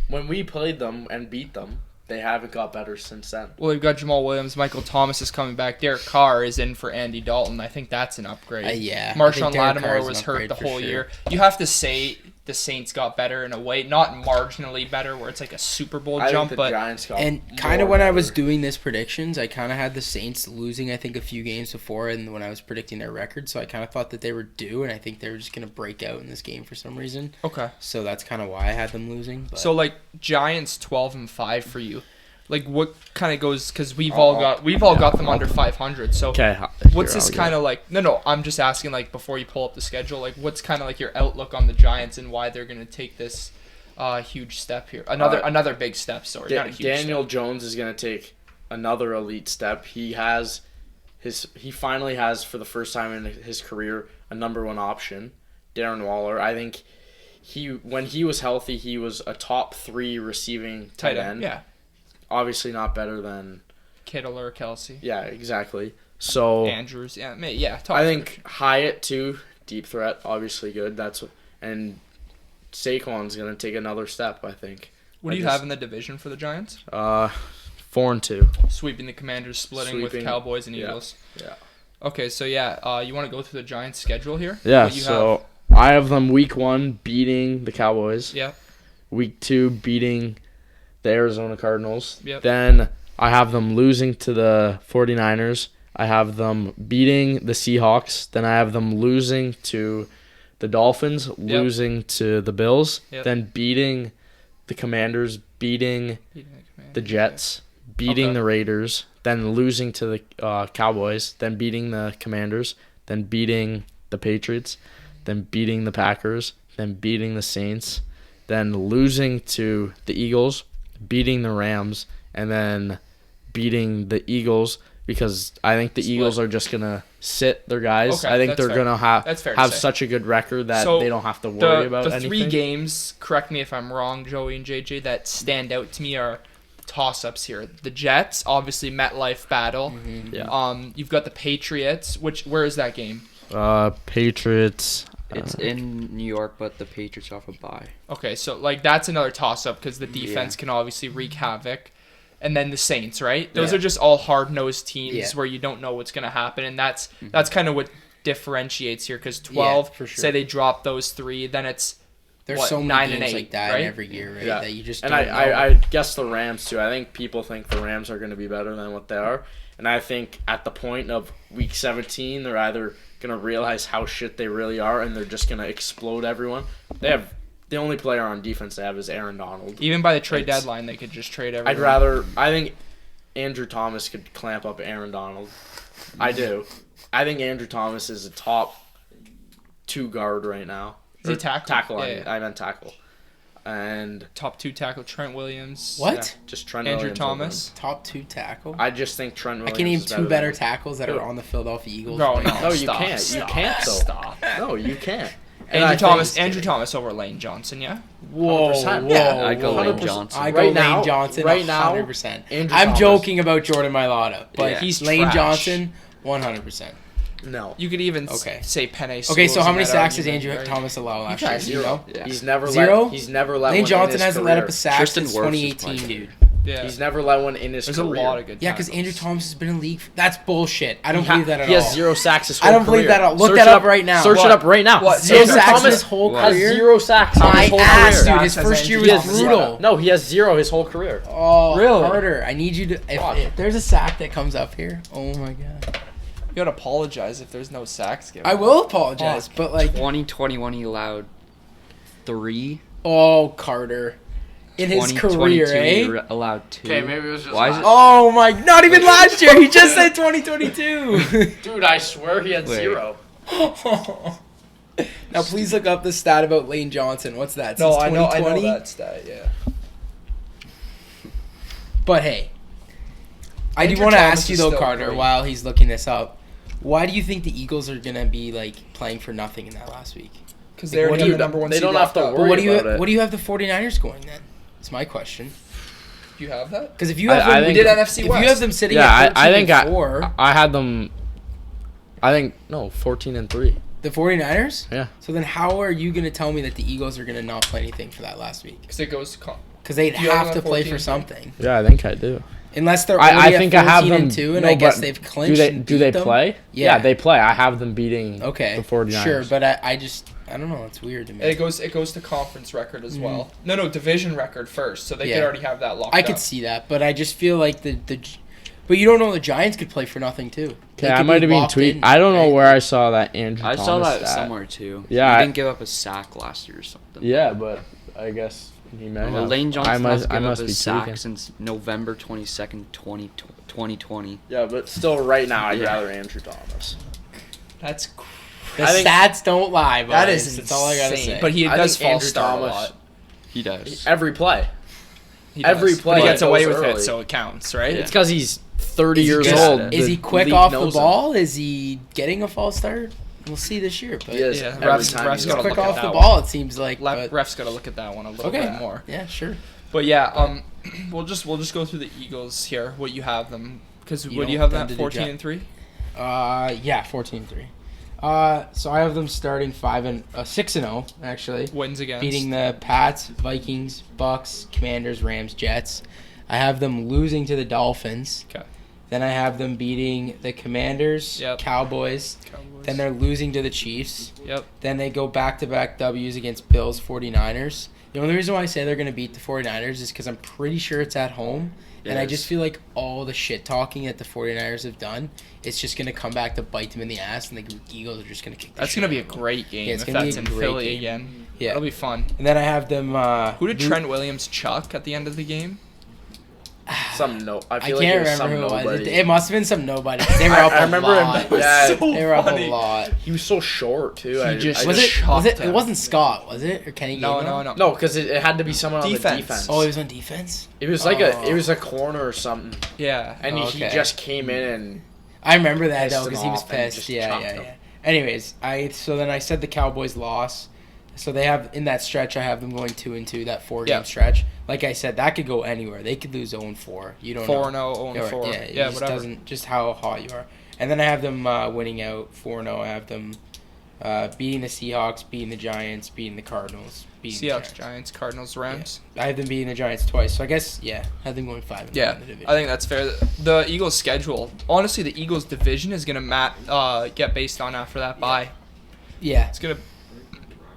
When we played them and beat them, they haven't got better since then. Well, they've got Jamal Williams. Michael Thomas is coming back. Derek Carr is in for Andy Dalton. I think that's an upgrade. Yeah. Marshawn Lattimore was hurt the whole year. You have to say the Saints got better in a way. Not marginally better where it's like a Super Bowl jump. Think the but Giants got and kind of when I was doing this predictions, I kind of had the Saints losing, I think, a few games before and when I was predicting their record. So I kind of thought that they were due, and I think they were just going to break out in this game for some reason. Okay. So that's kind of why I had them losing. But. So, like, Giants 12-5 for you. Like what kind of goes, because we've all got them under 500. So what's this kind of like? No, I'm just asking, like, before you pull up the schedule, like what's kind of like your outlook on the Giants and why they're gonna take this huge step here? Another big step. Sorry, not a huge Daniel step. Jones is gonna take another elite step. He finally has, for the first time in his career, a number one option, Darren Waller. I think when he was healthy, he was a top 3 receiving tight end. Yeah. Obviously not better than Kittle or Kelsey. Yeah, exactly. So Andrews, yeah. I think Hyatt too, deep threat, obviously good. And Saquon's gonna take another step, I think. What do you have in the division for the Giants? 4-2. Sweeping the Commanders, splitting with Cowboys and Eagles. Yeah. Okay, so you want to go through the Giants' schedule here? Yeah. So I have them week 1 beating the Cowboys. Yeah. Week 2 beating the Arizona Cardinals. Yep. Then I have them losing to the 49ers. I have them beating the Seahawks. Then I have them losing to the Dolphins, losing to the Bills, then beating the Commanders, beating the Jets, beating the Raiders, then losing to the Cowboys, then beating the Commanders, then beating the Patriots, then beating the Packers, then beating the Saints, then losing to the Eagles, beating the Rams, and then beating the Eagles, because I think the Eagles are just going to sit their guys. Okay, I think they're going to have such a good record that they don't have to worry about anything. The 3 games, correct me if I'm wrong, Joey and JJ, that stand out to me are toss-ups here. The Jets, obviously MetLife battle. Mm-hmm. Yeah. You've got the Patriots, where is that game? Patriots. It's in New York, but the Patriots off a bye. Okay, so like that's another toss-up because the defense can obviously wreak havoc. And then the Saints, right? Those are just all hard-nosed teams where you don't know what's going to happen, and that's kind of what differentiates here. Because 12, say they drop those 3, then it's so many 9 games and 8, like that right? every year, right? Yeah. That you just and don't know. I guess the Rams too. I think people think the Rams are going to be better than what they are, and I think at the point of week 17, they're either going to realize how shit they really are, and they're just going to explode everyone. The only player on defense they have is Aaron Donald. Even by the trade deadline, they could just trade everyone. I think Andrew Thomas could clamp up Aaron Donald. I do. I think Andrew Thomas is a top 2 guard right now. Is he tackle? Tackle, I meant tackle. And top 2 tackle, Trent Williams. What? Yeah, just Trent Andrew Williams Thomas. Top 2 tackle? I just think Trent Williams I can name is 2 better tackles that are on the Philadelphia Eagles. No, you can't. You can't, though. Stop. No, you can't. Andrew Thomas over Lane Johnson, yeah? Whoa. Yeah, I go Lane Johnson. I go Lane Johnson right now, 100%. I'm Thomas. Joking about Jordan Mailata, but he's Lane trash. Johnson, 100%. No. You could even say Penny. Okay, so how many sacks does Andrew Thomas allow last year? 0. Yeah. He's never Zero? He's never let Lane one Johnson in his hasn't career. let up a sack Tristan since Wirfs 2018, dude. Yeah. He's never let one in his There's career. a lot of good Yeah, because tackles. Andrew Thomas has been in the league. That's bullshit. I don't believe that at all. He has 0 sacks his whole I don't career. believe that at all. Look Search that it up right now. Search it up right now. What? 0 Andrew sacks Thomas his whole has career? 0 sacks in My his whole ass, career. dude. His first year He was has brutal. No, he has 0 his whole career. Oh, Really? Carter, I need you to... If there's a sack that comes up here, oh my God. You gotta apologize if there's no sacks given. I will apologize, but like... 2021 he allowed 3. Oh, Carter. In his career, eh? Allowed 2. Okay, maybe it was just Why is last it? Oh my... Not even last year. He just said 2022. Dude, I swear he had Wait. 0. Now, please look up the stat about Lane Johnson. What's that? No, Since I know 2020? that stat, yeah. But hey, I do Andrew want to Thomas ask you is though, still Carter, great. while he's looking this up, why do you think the Eagles are gonna be like playing for nothing in that last week? Because they already What do have the you- number 1 they seed don't have locked to up. worry But what do you about it. what do you have the 49ers going then? That's my question. Do you have that? Because if you have I them, think- We did NFC if West. you have them sitting Yeah, at 13 I think and 4, I had them. I think no 14-3. the 49ers. Yeah. So then, how are you gonna tell me that the Eagles are gonna not play anything for that last week? Because it goes to Because they'd You have have them to at play 14, for too. something, Yeah, I think I do. unless they're I already think at I have 14 them. and 2, and no, I guess but they've clinched. Do they and do they beat them. play? Yeah. they play. I have them beating Okay, the 49ers. sure, but I don't know. It's weird to me. It goes to conference record as well. No, division record first, so they Yeah. could already have that locked I up. could see that, but I just feel like but you don't know the Giants could play for nothing too. Okay, I might have been tweeting. I don't know where I saw that Andrew I Thomas saw that stat. somewhere too. Yeah, He didn't give up a sack last year or something. Yeah, but I guess He may Well, have. Lane Johnson hasn't given up must a be sack tweaking. since November 22nd, 2020. Yeah, but still, right now, I'd Yeah. rather Andrew Thomas. That's The I think- stats don't lie, boys. that is That's all I gotta insane. say. But he I does think false Andrew start Thomas- a lot. He does. Every play. He does. Every But play he gets goes away with early. it, so it counts, right? Yeah. It's because he's 30 Is he years good old. at it? Is he The quick league off the knows him. ball? Is he getting a false start? We'll see this year. But He is. Yeah, Every refs time refs he's gotta quick look at off that the one. ball, it seems like. but- Refs got to look at that one a little okay. bit more. Yeah, sure. But yeah, we'll just go through the Eagles here. What you have them? Because what do you have them at? 14-3. Yeah, 14-3. So I have them starting 6-0 actually, Wins against. beating the Pats, Vikings, Bucks, Commanders, Rams, Jets. I have them losing to the Dolphins. Okay. Then I have them beating the Commanders, Yep. Cowboys. Then they're losing to the Chiefs. Yep. Then they go back-to-back W's against Bills, 49ers. The only reason why I say they're going to beat the 49ers is because I'm pretty sure it's at home. And I just feel like all the shit talking that the 49ers have done, it's just going to come back to bite them in the ass, and the Eagles are just going to kick the That's shit going to be a out of them. great game Yeah, it's if gonna be that's a in great Philly game. again. Yeah. It'll be fun. And then I have them... Who did Trent Williams chuck at the end of the game? I I feel can't like it was remember some who it was. nobody. It must have been some nobody. They were up I a remember lot. him. Yeah, So They were up funny. a lot. he was so short too. He just- Was it? shocked him. It wasn't Scott, was it? Or Kenny No, Gainwell? no. No, because it had to be someone on the Defense. defense. Oh, he was on defense? It was like Oh. it was a corner or something, Yeah. and he Okay. just came in and I remember that Pissed though him because he was off and pissed. just Yeah. chopped him. Anyways, then I said the Cowboys loss. So they have in that stretch I have them going 2-2, that 4-game Yeah. stretch. Like I said, that could go anywhere. They could lose 0-4. You don't 4-0, know. 0-4. Yeah, Yeah, it just whatever. doesn't just how hot you are. And then I have them winning out 4-0. I have them beating the Seahawks, beating the Giants, beating the Cardinals, beating the Seahawks, Giants, Cardinals, Rams. I have them beating the Giants twice. So I guess I have them going 5-0 Yeah, in the division. I think that's fair. The Eagles' schedule, honestly, the Eagles' division is gonna get based on after that bye. Yeah. It's gonna.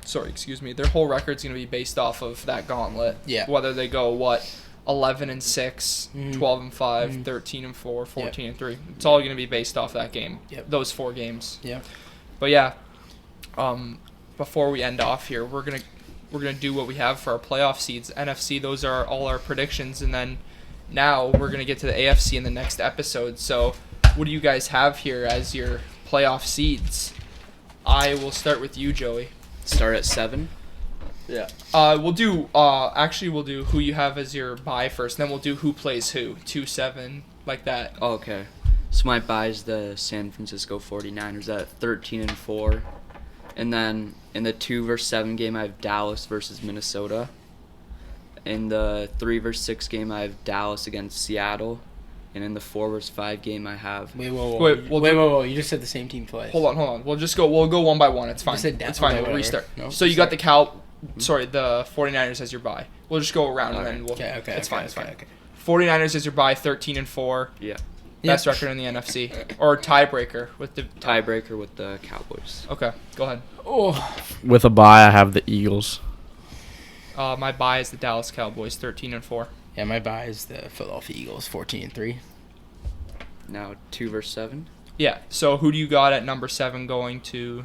Sorry, excuse me. Their whole record's gonna be based off of that gauntlet. Yeah. Whether they go 11-6, Mhm. 12-5, Mhm. 13-4, 14-3. It's all gonna be based off that game. Yep. Those 4 games. Yeah. But yeah, before we end off here, we're gonna do what we have for our playoff seeds. NFC, those are all our predictions, and then now we're gonna get to the AFC in the next episode. So, what do you guys have here as your playoff seeds? I will start with you, Joey. Start at 7. yeah. We'll do who you have as your bye first, then we'll do who plays who. 2-7, like that. Oh, okay. So my bye is the San Francisco 49ers at 13-4. And then in the 2-7 game, I have Dallas versus Minnesota. In the 3-6 game, I have Dallas against Seattle. And in the 4-5 game, I have... Wait, whoa. Wait, You just said the same team twice. Hold on. We'll go one by one. It's fine. You said It's fine. okay, We'll whatever. restart. No, So you got the the 49ers as your bye. We'll just go around and then we'll. Okay. It's fine. Okay. 49ers as your bye, 13-4. Yeah. Best record in the NFC, or tiebreaker with the. Tiebreaker with the Cowboys. Okay, go ahead. Oh. With a bye, I have the Eagles. My bye is the Dallas Cowboys, 13-4. Yeah, my bye is the Philadelphia Eagles, 14-3. Now 2-7. Yeah. So who do you got at number 7 going to?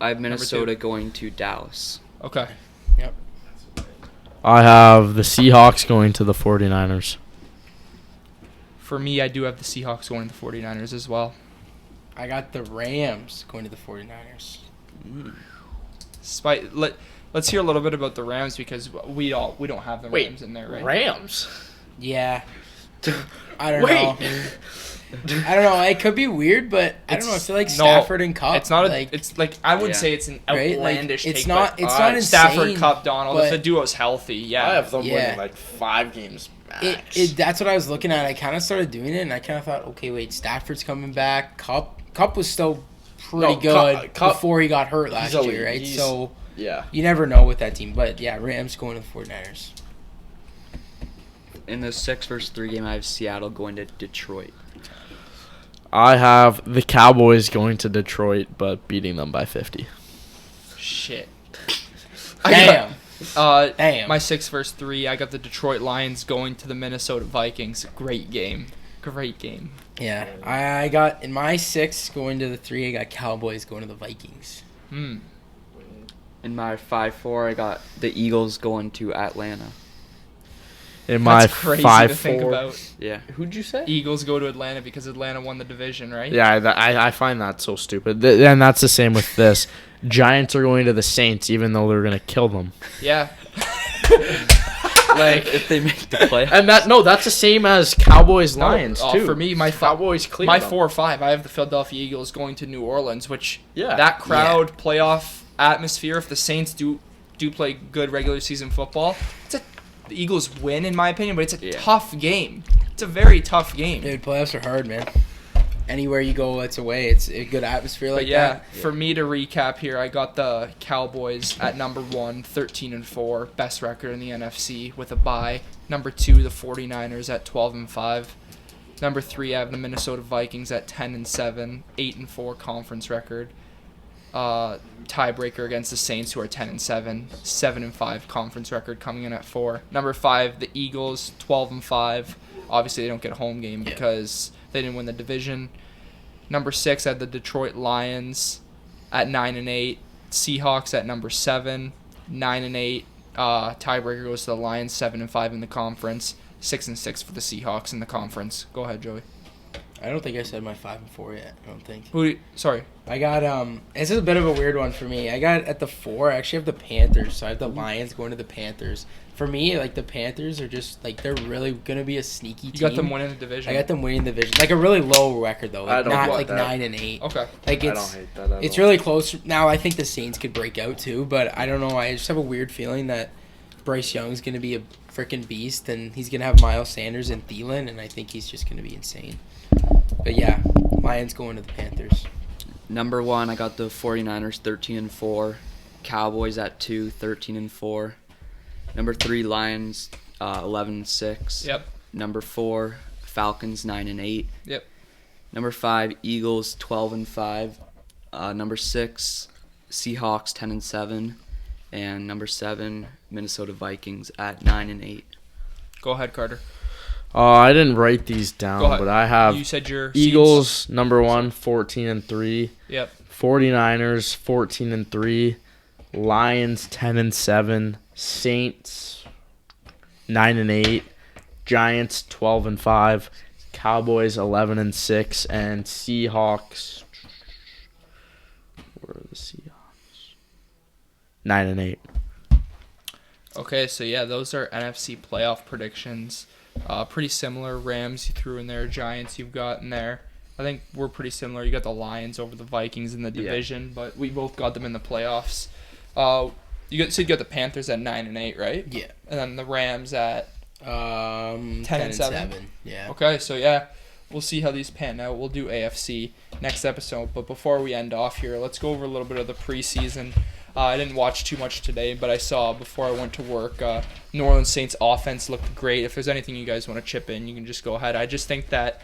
I have Number Minnesota going to Dallas. Okay. Yep. I have the Seahawks going to the 49ers. For me, I do have the Seahawks going to the 49ers as well. I got the Rams going to the 49ers. Let's hear a little bit about the Rams because we don't have the Rams in there, right? Rams? Yeah. I don't know. I don't know. It could be weird, but I don't know. I feel like Stafford and Cup. It's not like, it's like I would Yeah. say it's an Right? Like, outlandish it's take. not- but, it's not Stafford, insane, Cup, Donald. If but- the duo's healthy, yeah. I have them Yeah. winning like 5 games max. that's what I was looking at. I kind of started doing it, and I kind of thought, okay, wait, Stafford's coming back. Cup was still pretty No, good Cup- before he got hurt last elite. year, right? He's- So Yeah. you never know with that team. But yeah, Rams going to the 49ers. In the 6-3 game, I have Seattle going to Detroit. I have the Cowboys going to Detroit, but beating them by 50. Shit. Damn. Damn. My 6-3. I got the Detroit Lions going to the Minnesota Vikings. Great game. Yeah, I got in my 6 going to the 3. I got Cowboys going to the Vikings. In my 5-4, I got the Eagles going to Atlanta. in my That's crazy 5-4. to think about. Yeah. Who'd you say? Eagles go to Atlanta because Atlanta won the division, right? Yeah, I find that so stupid. And that's the same with this. Giants are going to the Saints, even though they're going to kill them. Yeah. Like if they make the play. And that's the same as Cowboys Lions too. For me, Cowboys cleared my them. 4 or 5. I have the Philadelphia Eagles going to New Orleans, which Yeah. that crowd playoff atmosphere. If the Saints do play good regular season football, the Eagles win in my opinion, but it's a tough game. It's a very tough game. Dude, playoffs are hard, man. Anywhere you go, it's away. It's a good atmosphere like that. For me to recap here, I got the Cowboys at number 1, 13-4, best record in the NFC with a bye. Number 2, the 49ers at 12-5. Number 3, I have the Minnesota Vikings at 10-7, 8-4 conference record. Tiebreaker against the Saints, who are 10-7, 7-5 conference record coming in at 4. Number 5, the Eagles, 12-5. Obviously, they don't get a home game because they didn't win the division. Number 6, I had the Detroit Lions at 9-8. Seahawks at number 7, 9-8. Tiebreaker goes to the Lions, 7-5 in the conference. 6-6 for the Seahawks in the conference. Go ahead, Joey. I don't think I said my 5-4 yet. I don't think. Sorry. I got this is a bit of a weird one for me. I got at the 4. I actually have the Panthers. So I have the Lions going to the Panthers. For me, like the Panthers are just like they're really gonna be a sneaky team. You got them winning the division. I got them winning the division. Like a really low record though. Like I don't not want like that. 9-8. Okay. Like I it's don't hate that at it's all. really close. Now I think the Saints could break out too, but I don't know. I just have a weird feeling that Bryce Young's gonna be a freaking beast, and he's gonna have Miles Sanders and Thielen, and I think he's just gonna be insane. But yeah, Lions going to the Panthers. Number 1, I got the 49ers 13-4. Cowboys at 2, 13-4. Number 3, Lions 11-6. Yep. Number 4, Falcons 9-8. Yep. Number 5, Eagles 12-5. Number 6, Seahawks 10-7. And number 7, Minnesota Vikings at 9-8. Go ahead, Carter. I didn't write these Go down, ahead. but I have You said your Eagles seeds. number 1, 14-3. Yep. 49ers 14-3. Lions 10-7. Saints 9-8. Giants 12-5. Cowboys 11-6, and Seahawks. Where are the Seahawks? 9-8. Okay, so yeah, those are NFC playoff predictions. Pretty similar. Rams you threw in there, Giants you've got in there. I think we're pretty similar. You got the Lions over the Vikings in the division, but we both got them in the playoffs. You got the Panthers at 9-8, right? Yeah. And then the Rams at 10-7. Yeah. Okay, so yeah, we'll see how these pan out. We'll do AFC next episode, but before we end off here, let's go over a little bit of the preseason. I didn't watch too much today, but I saw before I went to work, New Orleans Saints offense looked great. If there's anything you guys want to chip in, you can just go ahead. I just think that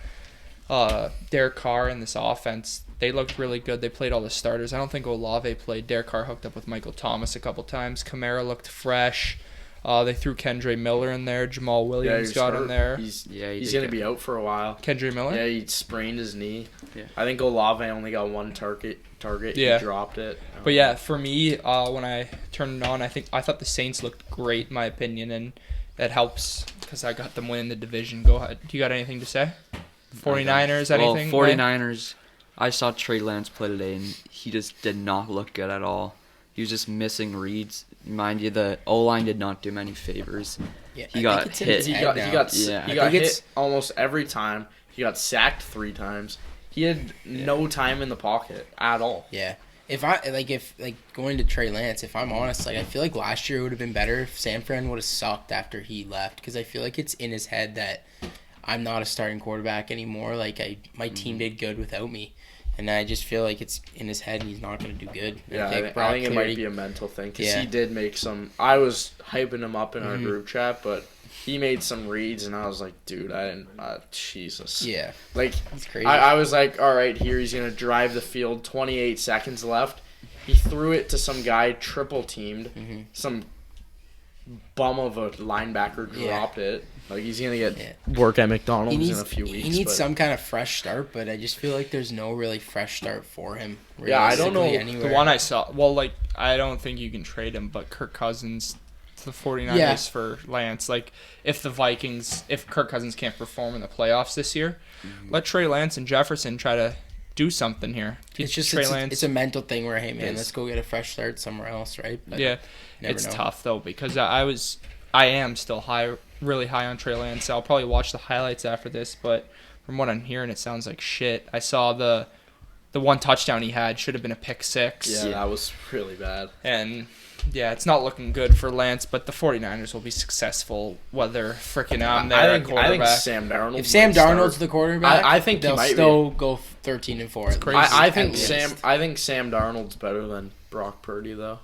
Derek Carr and this offense, they looked really good. They played all the starters. I don't think Olave played. Derek Carr hooked up with Michael Thomas a couple times. Kamara looked fresh. They threw Kendre Miller in there. Jamal Williams got in there. He's going to be out for a while. Kendre Miller? Yeah, he sprained his knee. Yeah. I think Olave only got one target. Yeah. He dropped it. But yeah, for me, when I turned it on, I thought the Saints looked great, in my opinion, and that helps because I got them winning the division. Go ahead. Do you got anything to say? 49ers, anything? Well, 49ers, I saw Trey Lance play today, and he just did not look good at all. He was just missing reads. Mind you, the O-line did not do him any favors. Yeah, He got hit. He got Yeah. hit almost every time. He got sacked 3 times. He had no time in the pocket at all. Yeah. If going to Trey Lance, if I'm honest, I feel like last year would have been better if San Fran would have sucked after he left, because I feel like it's in his head that I'm not a starting quarterback anymore. My team did good without me, and I just feel like it's in his head and he's not going to do good. Yeah, I think it might be a mental thing because he did make some. I was hyping him up in our group chat, but he made some reads, and I was like, dude, I didn't. Jesus. Yeah. It's crazy. I was like, all right, here he's going to drive the field, 28 seconds left. He threw it to some guy triple teamed. Some bum of a linebacker dropped it. He's going to get work at McDonald's in a few weeks. He needs some kind of fresh start, but I just feel like there's no really fresh start for him. Yeah, I don't know. Anywhere. The one I saw, I don't think you can trade him, but Kirk Cousins the 49ers for Lance. Like, if Kirk Cousins can't perform in the playoffs this year, let Trey Lance and Jefferson try to do something here. It's just it's a mental thing where, hey man, let's go get a fresh start somewhere else, right? But it's tough though, because I am still really high on Trey Lance. I'll probably watch the highlights after this, but from what I'm hearing, it sounds like shit. I saw the one touchdown he had should have been a pick six. Yeah, that was really bad. And yeah, it's not looking good for Lance, but the 49ers will be successful whether freaking I'm there at quarterback. I think Sam Darnold. If Sam Darnold's the quarterback, I think they'll still go 13-4. I think Sam Darnold's better than Brock Purdy though.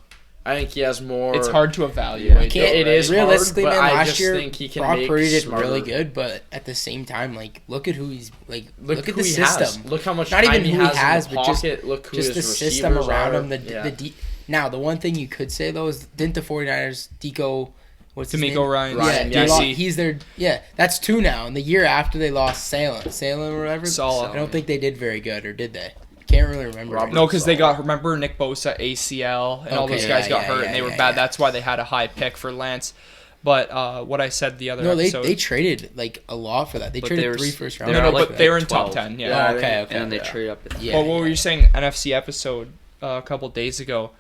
I think he has more. It's hard to evaluate. It is realistically, hard, man. I Last just year, think he can Brock make Purdy did smarter. really good, but at the same time, like, look at who he's like. Look at who the he system. Has. Look how much not time even who he has, in the but pocket. Look who just his the system receivers around are. him. Now, the one thing you could say though is, didn't the 49ers D'Amico Ryan? He's their That's 2 now. And the year after they lost Salem or whatever. Saleh. I don't think they did very good, or did they? Can't really remember. No, because remember Nick Bosa ACL and all those guys got hurt and they were bad. That's why they had a high pick for Lance. But what I said the other episode, they traded like a lot for that. They traded 3 first round. But they were in top 10. Yeah. Okay. And they trade up. Well, what were you saying? NFC episode a couple days ago.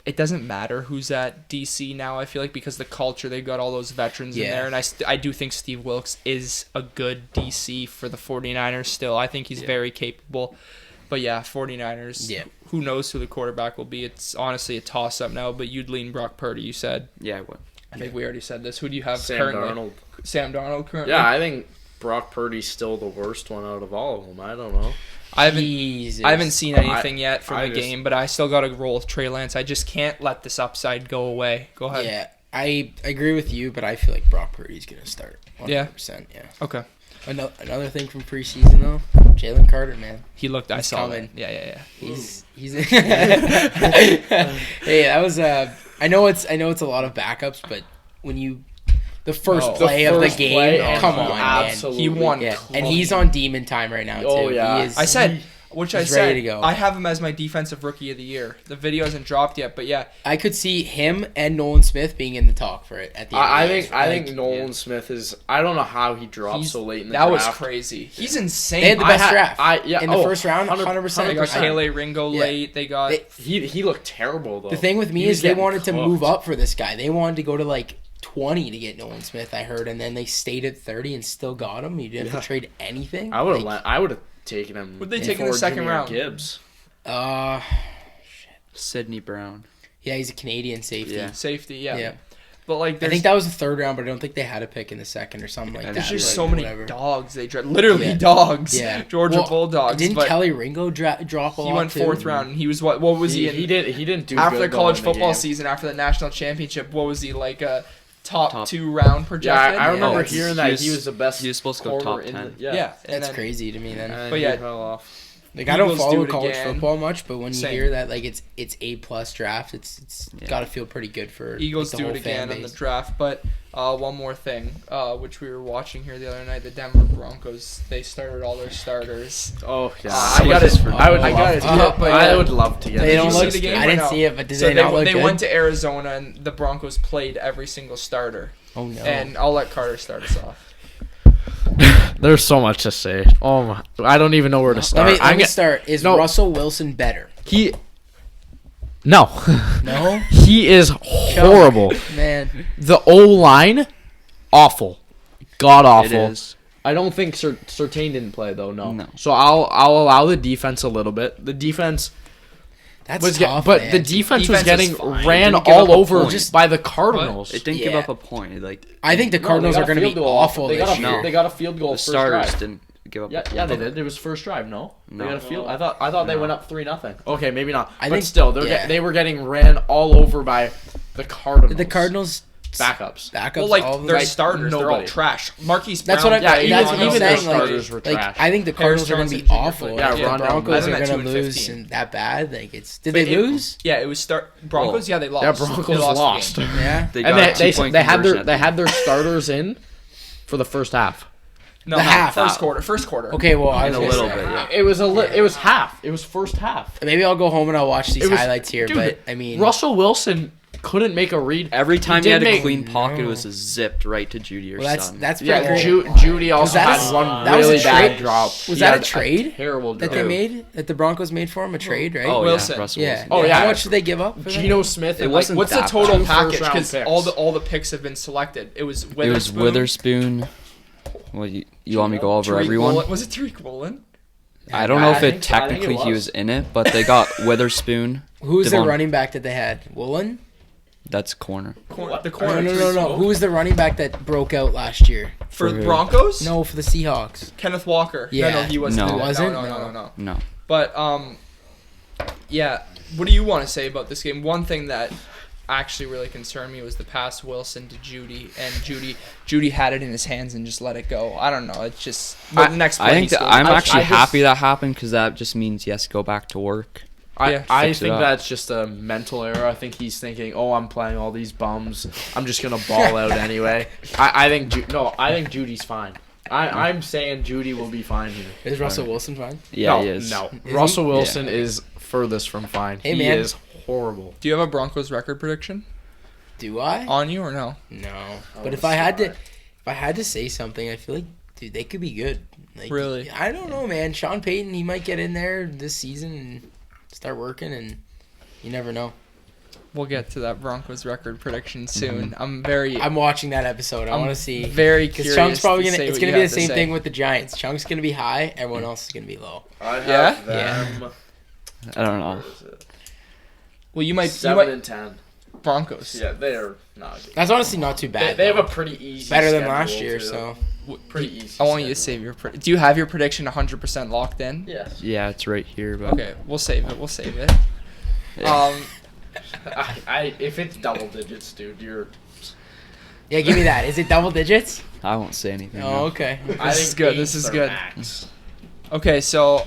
It doesn't matter who's at DC now, I feel like, because the culture, they've got all those veterans in there. And I do think Steve Wilkes is a good DC for the 49ers still. I think he's very capable. But 49ers, who knows who the quarterback will be. It's honestly a toss-up now, but you'd lean Brock Purdy, you said. Yeah, I would. I think we already said this. Who do you have currently? Sam Darnold currently? Yeah, I think Brock Purdy's still the worst one out of all of them. I don't know. I haven't seen anything yet from the game, but I still got to roll with Trey Lance. I just can't let this upside go away. Go ahead. Yeah, I agree with you, but I feel like Brock Purdy's going to start 100%. Yeah. Okay. Another thing from preseason, though, Jalen Carter, man. He looked, I saw coming. it. Yeah. He's Hey, that was I know it's a lot of backups, but when you the first play of the game, come on, man. He won. Yeah. And he's on demon time right now too. Oh yeah. I said ready to go. I have him as my defensive rookie of the year. The video hasn't dropped yet, but yeah. I could see him and Nolan Smith being in the talk for it at the end. I think Nolan Smith is. I don't know how he dropped so late in the draft. That was crazy. He's insane. They had the best draft. In the first round, 100%. They got Kale Ringo late. They got. He looked terrible though. The thing with me is they wanted to move up for this guy. They wanted to go to like 20 to get Nolan Smith, I heard, and then they stayed at 30 and still got him. You didn't have to trade anything. I would have taken him. Would they take in the second round? Gibbs. Sidney Brown. Yeah, he's a Canadian safety. Yeah. But like, I think that was the third round, but I don't think they had a pick in the second or something like that. There's just so many dogs they draft. Literally dogs. Yeah. Georgia Bulldogs. Didn't Kelly Ringo drop a lot? He went fourth round, and he was what was he in? He didn't do after good the college in the football game. season, after the national championship. What was he, like a top 2 round projected? Yeah, I remember hearing that he was the best. He was supposed to go top 10. That's crazy to me then. But yeah, fell off. Like, I don't follow college football much, but when you hear that, like, it's A+ draft, it's got to feel pretty good for Eagles the do whole it again fan on the base. draft. But one more thing, which we were watching here the other night, the Denver Broncos, they started all their starters. Oh yeah, I would love to get. They it. don't Did you see look. the game I or didn't no? see it, but did So they not look good? They went to Arizona, and the Broncos played every single starter. Oh no! And I'll let Carter start us off. There's so much to say. Oh my! I don't even know where to start. Let me start. Is Russell Wilson better? No. No. He is horrible. Man. The O-line, awful, god awful. It is. I don't think Surtain didn't play though. No. So I'll allow the defense a little bit. The defense. That's tough, but man. the defense was getting ran Didn't give all up a over point. by the Cardinals. It didn't give up a point. Like, I think the Cardinals are going to be awful this year. They got a field goal. the first starters drive. didn't give up a point. Yeah, they did. It was first drive. No, they No. got a field. I thought they went up 3-0. Okay, maybe not. I But think- still, they were getting ran all over by the Cardinals. The Cardinals backups. Well, like, all of them. their starters, they're all nobody. trash. Marquise Brown. That's what That's I'm even their saying. starters were Like, trash. I think the Cardinals are going to be Johnson Jr. awful. played. Like, Yeah, the Rondo. Broncos I are have them going at to lose 2-15. and that bad. Like, did But they lose? Yeah, it was Broncos. Yeah, they lost. Yeah, Broncos They lost. the game. Yeah. They And got a 2-point they had conversion at they the had their starters in for the first half. No, The half. First quarter. Okay, well, I was a gonna little say- bit, yeah. It was half. It was first half. Maybe I'll go home and I'll watch these It was- highlights here, dude, but I mean, Russell Wilson couldn't make a read. Every time he had a make- clean pocket, it was zipped right to Judy or Well, Son. that's pretty Yeah, great. Judy also that had a- one that was a really trade? bad drop. Was He that had a trade terrible that drop. that the Broncos made for him? A trade, right? Oh, Wilson. yeah, Russell Yeah. Wilson. Oh, yeah. How much did they give up for that? Geno Smith. It And wasn't What's the that total bad. package? First-round Because picks. all the picks have been selected. It was Witherspoon. It was Witherspoon. Well, you want me to go over Tariq everyone? Woolen. Was it Tariq Woolen? I don't know if I think technically it he was in it, but they got Witherspoon. Who's the Devon- running back that they had? Woolen? That's corner. The No, corner. no. Who was the running back that broke out last year? For For the who? Broncos? No, for the Seahawks. Kenneth Walker. Yeah. No, he wasn't. No. in it. Wasn't? No. No. But yeah. What do you want to say about this game? One thing that actually really concerned me was the pass Wilson to Judy, and Judy had it in his hands and just let it go. I don't know. It's just the next play. I think he that scored. I'm I actually just- happy that happened because that just means yes, go back to work. Yeah, I fix it think up. that's just a mental error. I think he's thinking, "Oh, I'm playing all these bums. I'm just gonna ball out anyway." I think Judy's fine. I'm saying Judy will be fine here. Is Russell Wilson fine? Yeah, no, he is. No, Is Russell he? Wilson is furthest from fine. Hey, he man. is horrible. Do you have a Broncos record prediction Do I? on you or no? No. But wanna if I see had to, mine. if I had to say something, I feel like, dude, they could be good. Like, Really? I don't know, man. Sean Payton, he might get in there this season and start working, and you never know. We'll get to that Broncos record prediction soon. I'm watching that episode. I want to see. very Because curious. Chunk's probably to gonna. say It's what gonna you be the have to same say. thing with the Giants. Chunk's gonna be high. Everyone else is gonna be low. I have Yeah? them. I don't know. Well, you might 10. Broncos. Yeah, they're not good. That's honestly not too bad. They have though. a pretty easy. better than schedule, last year. too. So Pretty easy. I want you to schedule. save your. Do you have your prediction 100% locked in? Yes. Yeah, it's right here. But Okay, we'll save it. We'll save it. Yeah. If it's double digits, dude, you're. yeah, give me that. Is it double digits? I won't say anything. Oh, no. okay. This is good, this is good. Max. Okay, so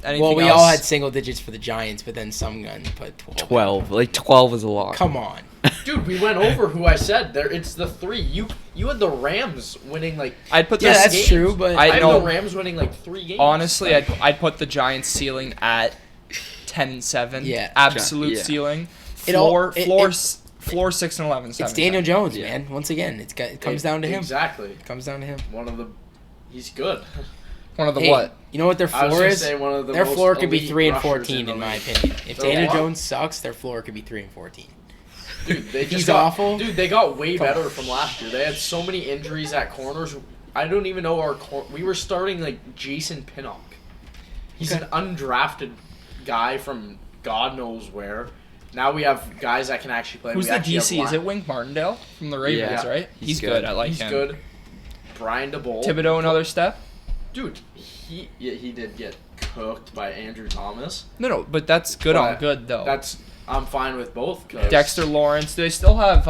anything Well, we else? all had single digits for the Giants, but then some gun put 12. 12. Like 12 is a lot. Come on. Dude, we went over who I said. There, it's the 3. You had the Rams winning like. I'd put Yeah, this. that's games. true, but I I have know. the Rams winning like 3 games. Honestly, I'd put the Giants ceiling at 10-7. Yeah. Absolute Yeah. ceiling. It all- Floor it- floor it- s- floor 6-11. it's 7-7. Daniel Jones, Yeah. man. Once again, it comes down to him. Exactly. It comes down to him. One of the. He's good. One of the Hey, what? You know what their I was floor gonna is? say one of the Their most floor could be elite 3 and rushers 14 in the in my league. opinion. If They're Daniel what? Jones sucks, their floor could be 3 and 14. Dude, they He's just got, awful. Dude, they got way better from last year. They had so many injuries at corners. I don't even know we were starting like Jason Pinnock. He's Okay. an undrafted guy from God knows where. Now we have guys that can actually play. Who's We the actually have DC? Is line- it Wink Martindale from the Ravens, Yeah. right? He's good. good. I like He's him. good. Brian DeBolt. Thibodeau another step? Dude, he did get cooked by Andrew Thomas. No, but that's good But on good though. I'm fine with both. 'Cause Dexter Lawrence. Do they still have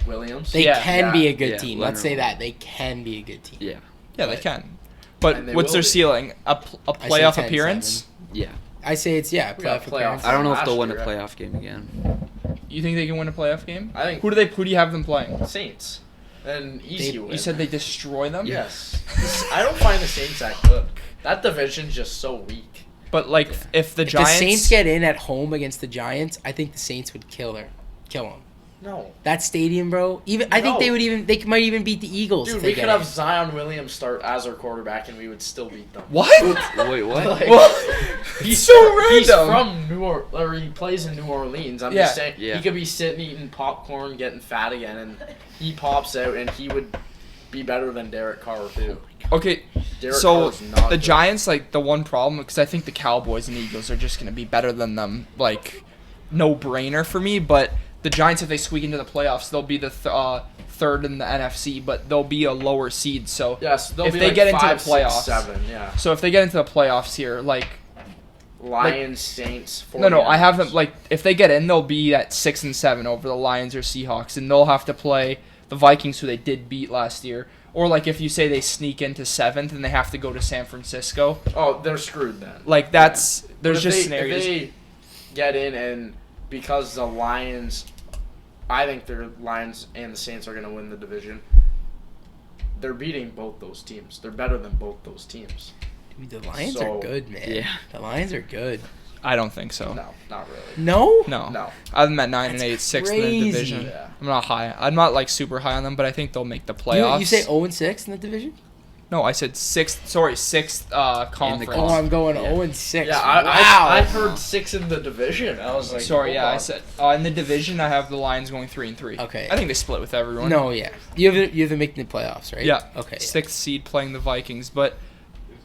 Williams. They Yeah. can be a good Yeah, team. Leonard Let's say Williams. that. They can be a good team. Yeah. Yeah, they But- can. But And they what's will their be. ceiling? A I say playoff 10-7. appearance? Yeah. I say it's, We got playoff playoff. appearance. I don't know if Last they'll win a year, playoff game again. You think they can win a playoff game? I think Who do you have them playing? Saints. An easy win. You said they destroy them? Yes. I don't find the Saints that good. That division's just so weak. But like if the If Giants the Saints get in at home against the Giants, I think the Saints would kill them. No. That stadium, bro. I think No. they might even beat the Eagles. Dude, if we they could get have in. Zion Williams start as our quarterback and we would still beat them. What? Wait, what? Like, What? He's so He's random. from or he plays in New Orleans. I'm Yeah. just saying Yeah. he could be sitting eating popcorn, getting fat again, and he pops out and he would be better than Derek Carr too. Okay, Derek so Carr's not the good. Giants, like the one problem, because I think the Cowboys and Eagles are just gonna be better than them, like no brainer for me. But the Giants, if they squeak into the playoffs, they'll be the third in the NFC, but they'll be a lower seed. So Yes, they'll if be they like get into 5, the playoffs, 6, 7, yeah. so if they get into the playoffs here, like Lions, Saints, 49ers. no, I have them like if they get in, they'll be at 6 and 7 over the Lions or Seahawks, and they'll have to play the Vikings, who they did beat last year. Or like if you say they sneak into 7th and they have to go to San Francisco, Oh, they're screwed then. like there's But if just they, scenarios. If they get in and because the Lions, I think the Lions and the Saints are going to win the division. They're beating both those teams. They're better than both those teams. Dude, the Lions So, are good, man. yeah. The Lions are good. I don't think so. No, not really. No? No. No. I have them at 9 That's and 8, sixth in the crazy. division. Yeah. I'm not high. I'm not like super high on them, but I think they'll make the playoffs. You say 0-6 in the division? No, I said sixth. Sorry, sixth conference. Oh, I'm going Yeah. 0-6. Yeah, wow. I heard 6 in the division. I was like, Sorry, yeah, hold I on. said in the division I have the Lions going 3-3. Okay. I think they split with everyone. No, yeah. You have them making the playoffs, right? Yeah. Okay. Yeah. Sixth seed playing the Vikings, but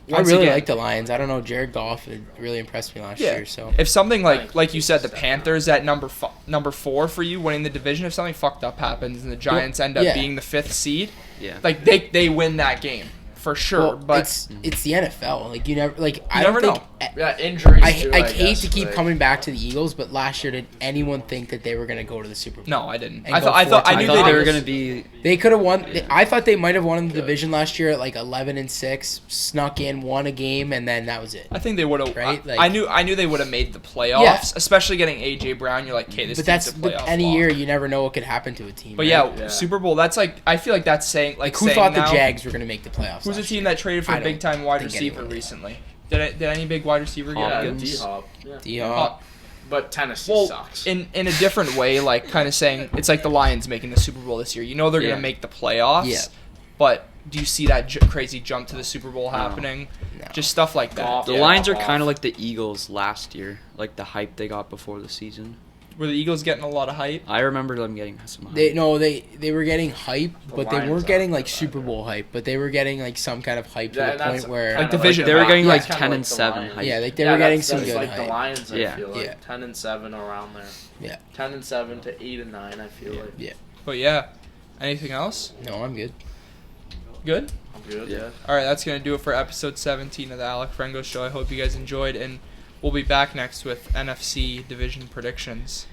I once really again, like the Lions. I don't know. Jared Goff really impressed me last year. So if something like you said, the Panthers at number 4 for you winning the division, if something fucked up happens and the Giants end up Yeah. being the 5th seed, Yeah. like they win that game for sure. well, but it's the NFL. Like you never I never don't know. think. Yeah, injuries. I hate guess, to keep but- coming back to the Eagles, but last year did anyone think that they were going to go to the Super Bowl? no, I didn't. And I go thought four I I knew thought they did. were going to be. They could have won. I thought they might have won the division last year at like 11-6, snuck in, won a game, and then that was it. I think they would have. Right? I knew they would have made the playoffs, especially getting AJ Brown. You're like, okay, this But team's that's a playoff any lock. year you never know what could happen to a team. But right? yeah, Super Bowl. That's like I feel like that's saying like who saying thought now, the Jags were going to make the playoffs? Who's a last team year? that traded for I a big time don't wide think receiver anyone did. recently? Did any big wide receiver get Yeah, good? Hopkins. D-Hop. Yeah. D-Hop. But Tennessee Well, sucks. in a different way, like kind of saying it's like the Lions making the Super Bowl this year. You know they're Yeah. gonna make the playoffs. Yeah. But do you see that crazy jump to the Super Bowl happening? No. Just stuff like that. Goff. The Yeah, Lions are off. kind of like the Eagles last year, like the hype they got before the season. Were the Eagles getting a lot of hype? I remember them getting some hype. They were getting hype, but they Lions weren't are getting like for that, Super Bowl hype, but they were getting like some kind of hype to Yeah, the that's point where Like division they were getting Yeah. like Kinda 10 like and the 7 Lions. hype. yeah, like they were getting some that's good like hype. the Lions. I Yeah. feel like Yeah. 10 and 7 around there. Yeah. 10 and 7 to 8 and 9. I feel like But yeah. Anything else? No, I'm good. Good? I'm good. Yeah. Yeah. Alright, that's gonna do it for episode 17 of the Alec Frengos show. I hope you guys enjoyed, and we'll be back next with NFC division predictions.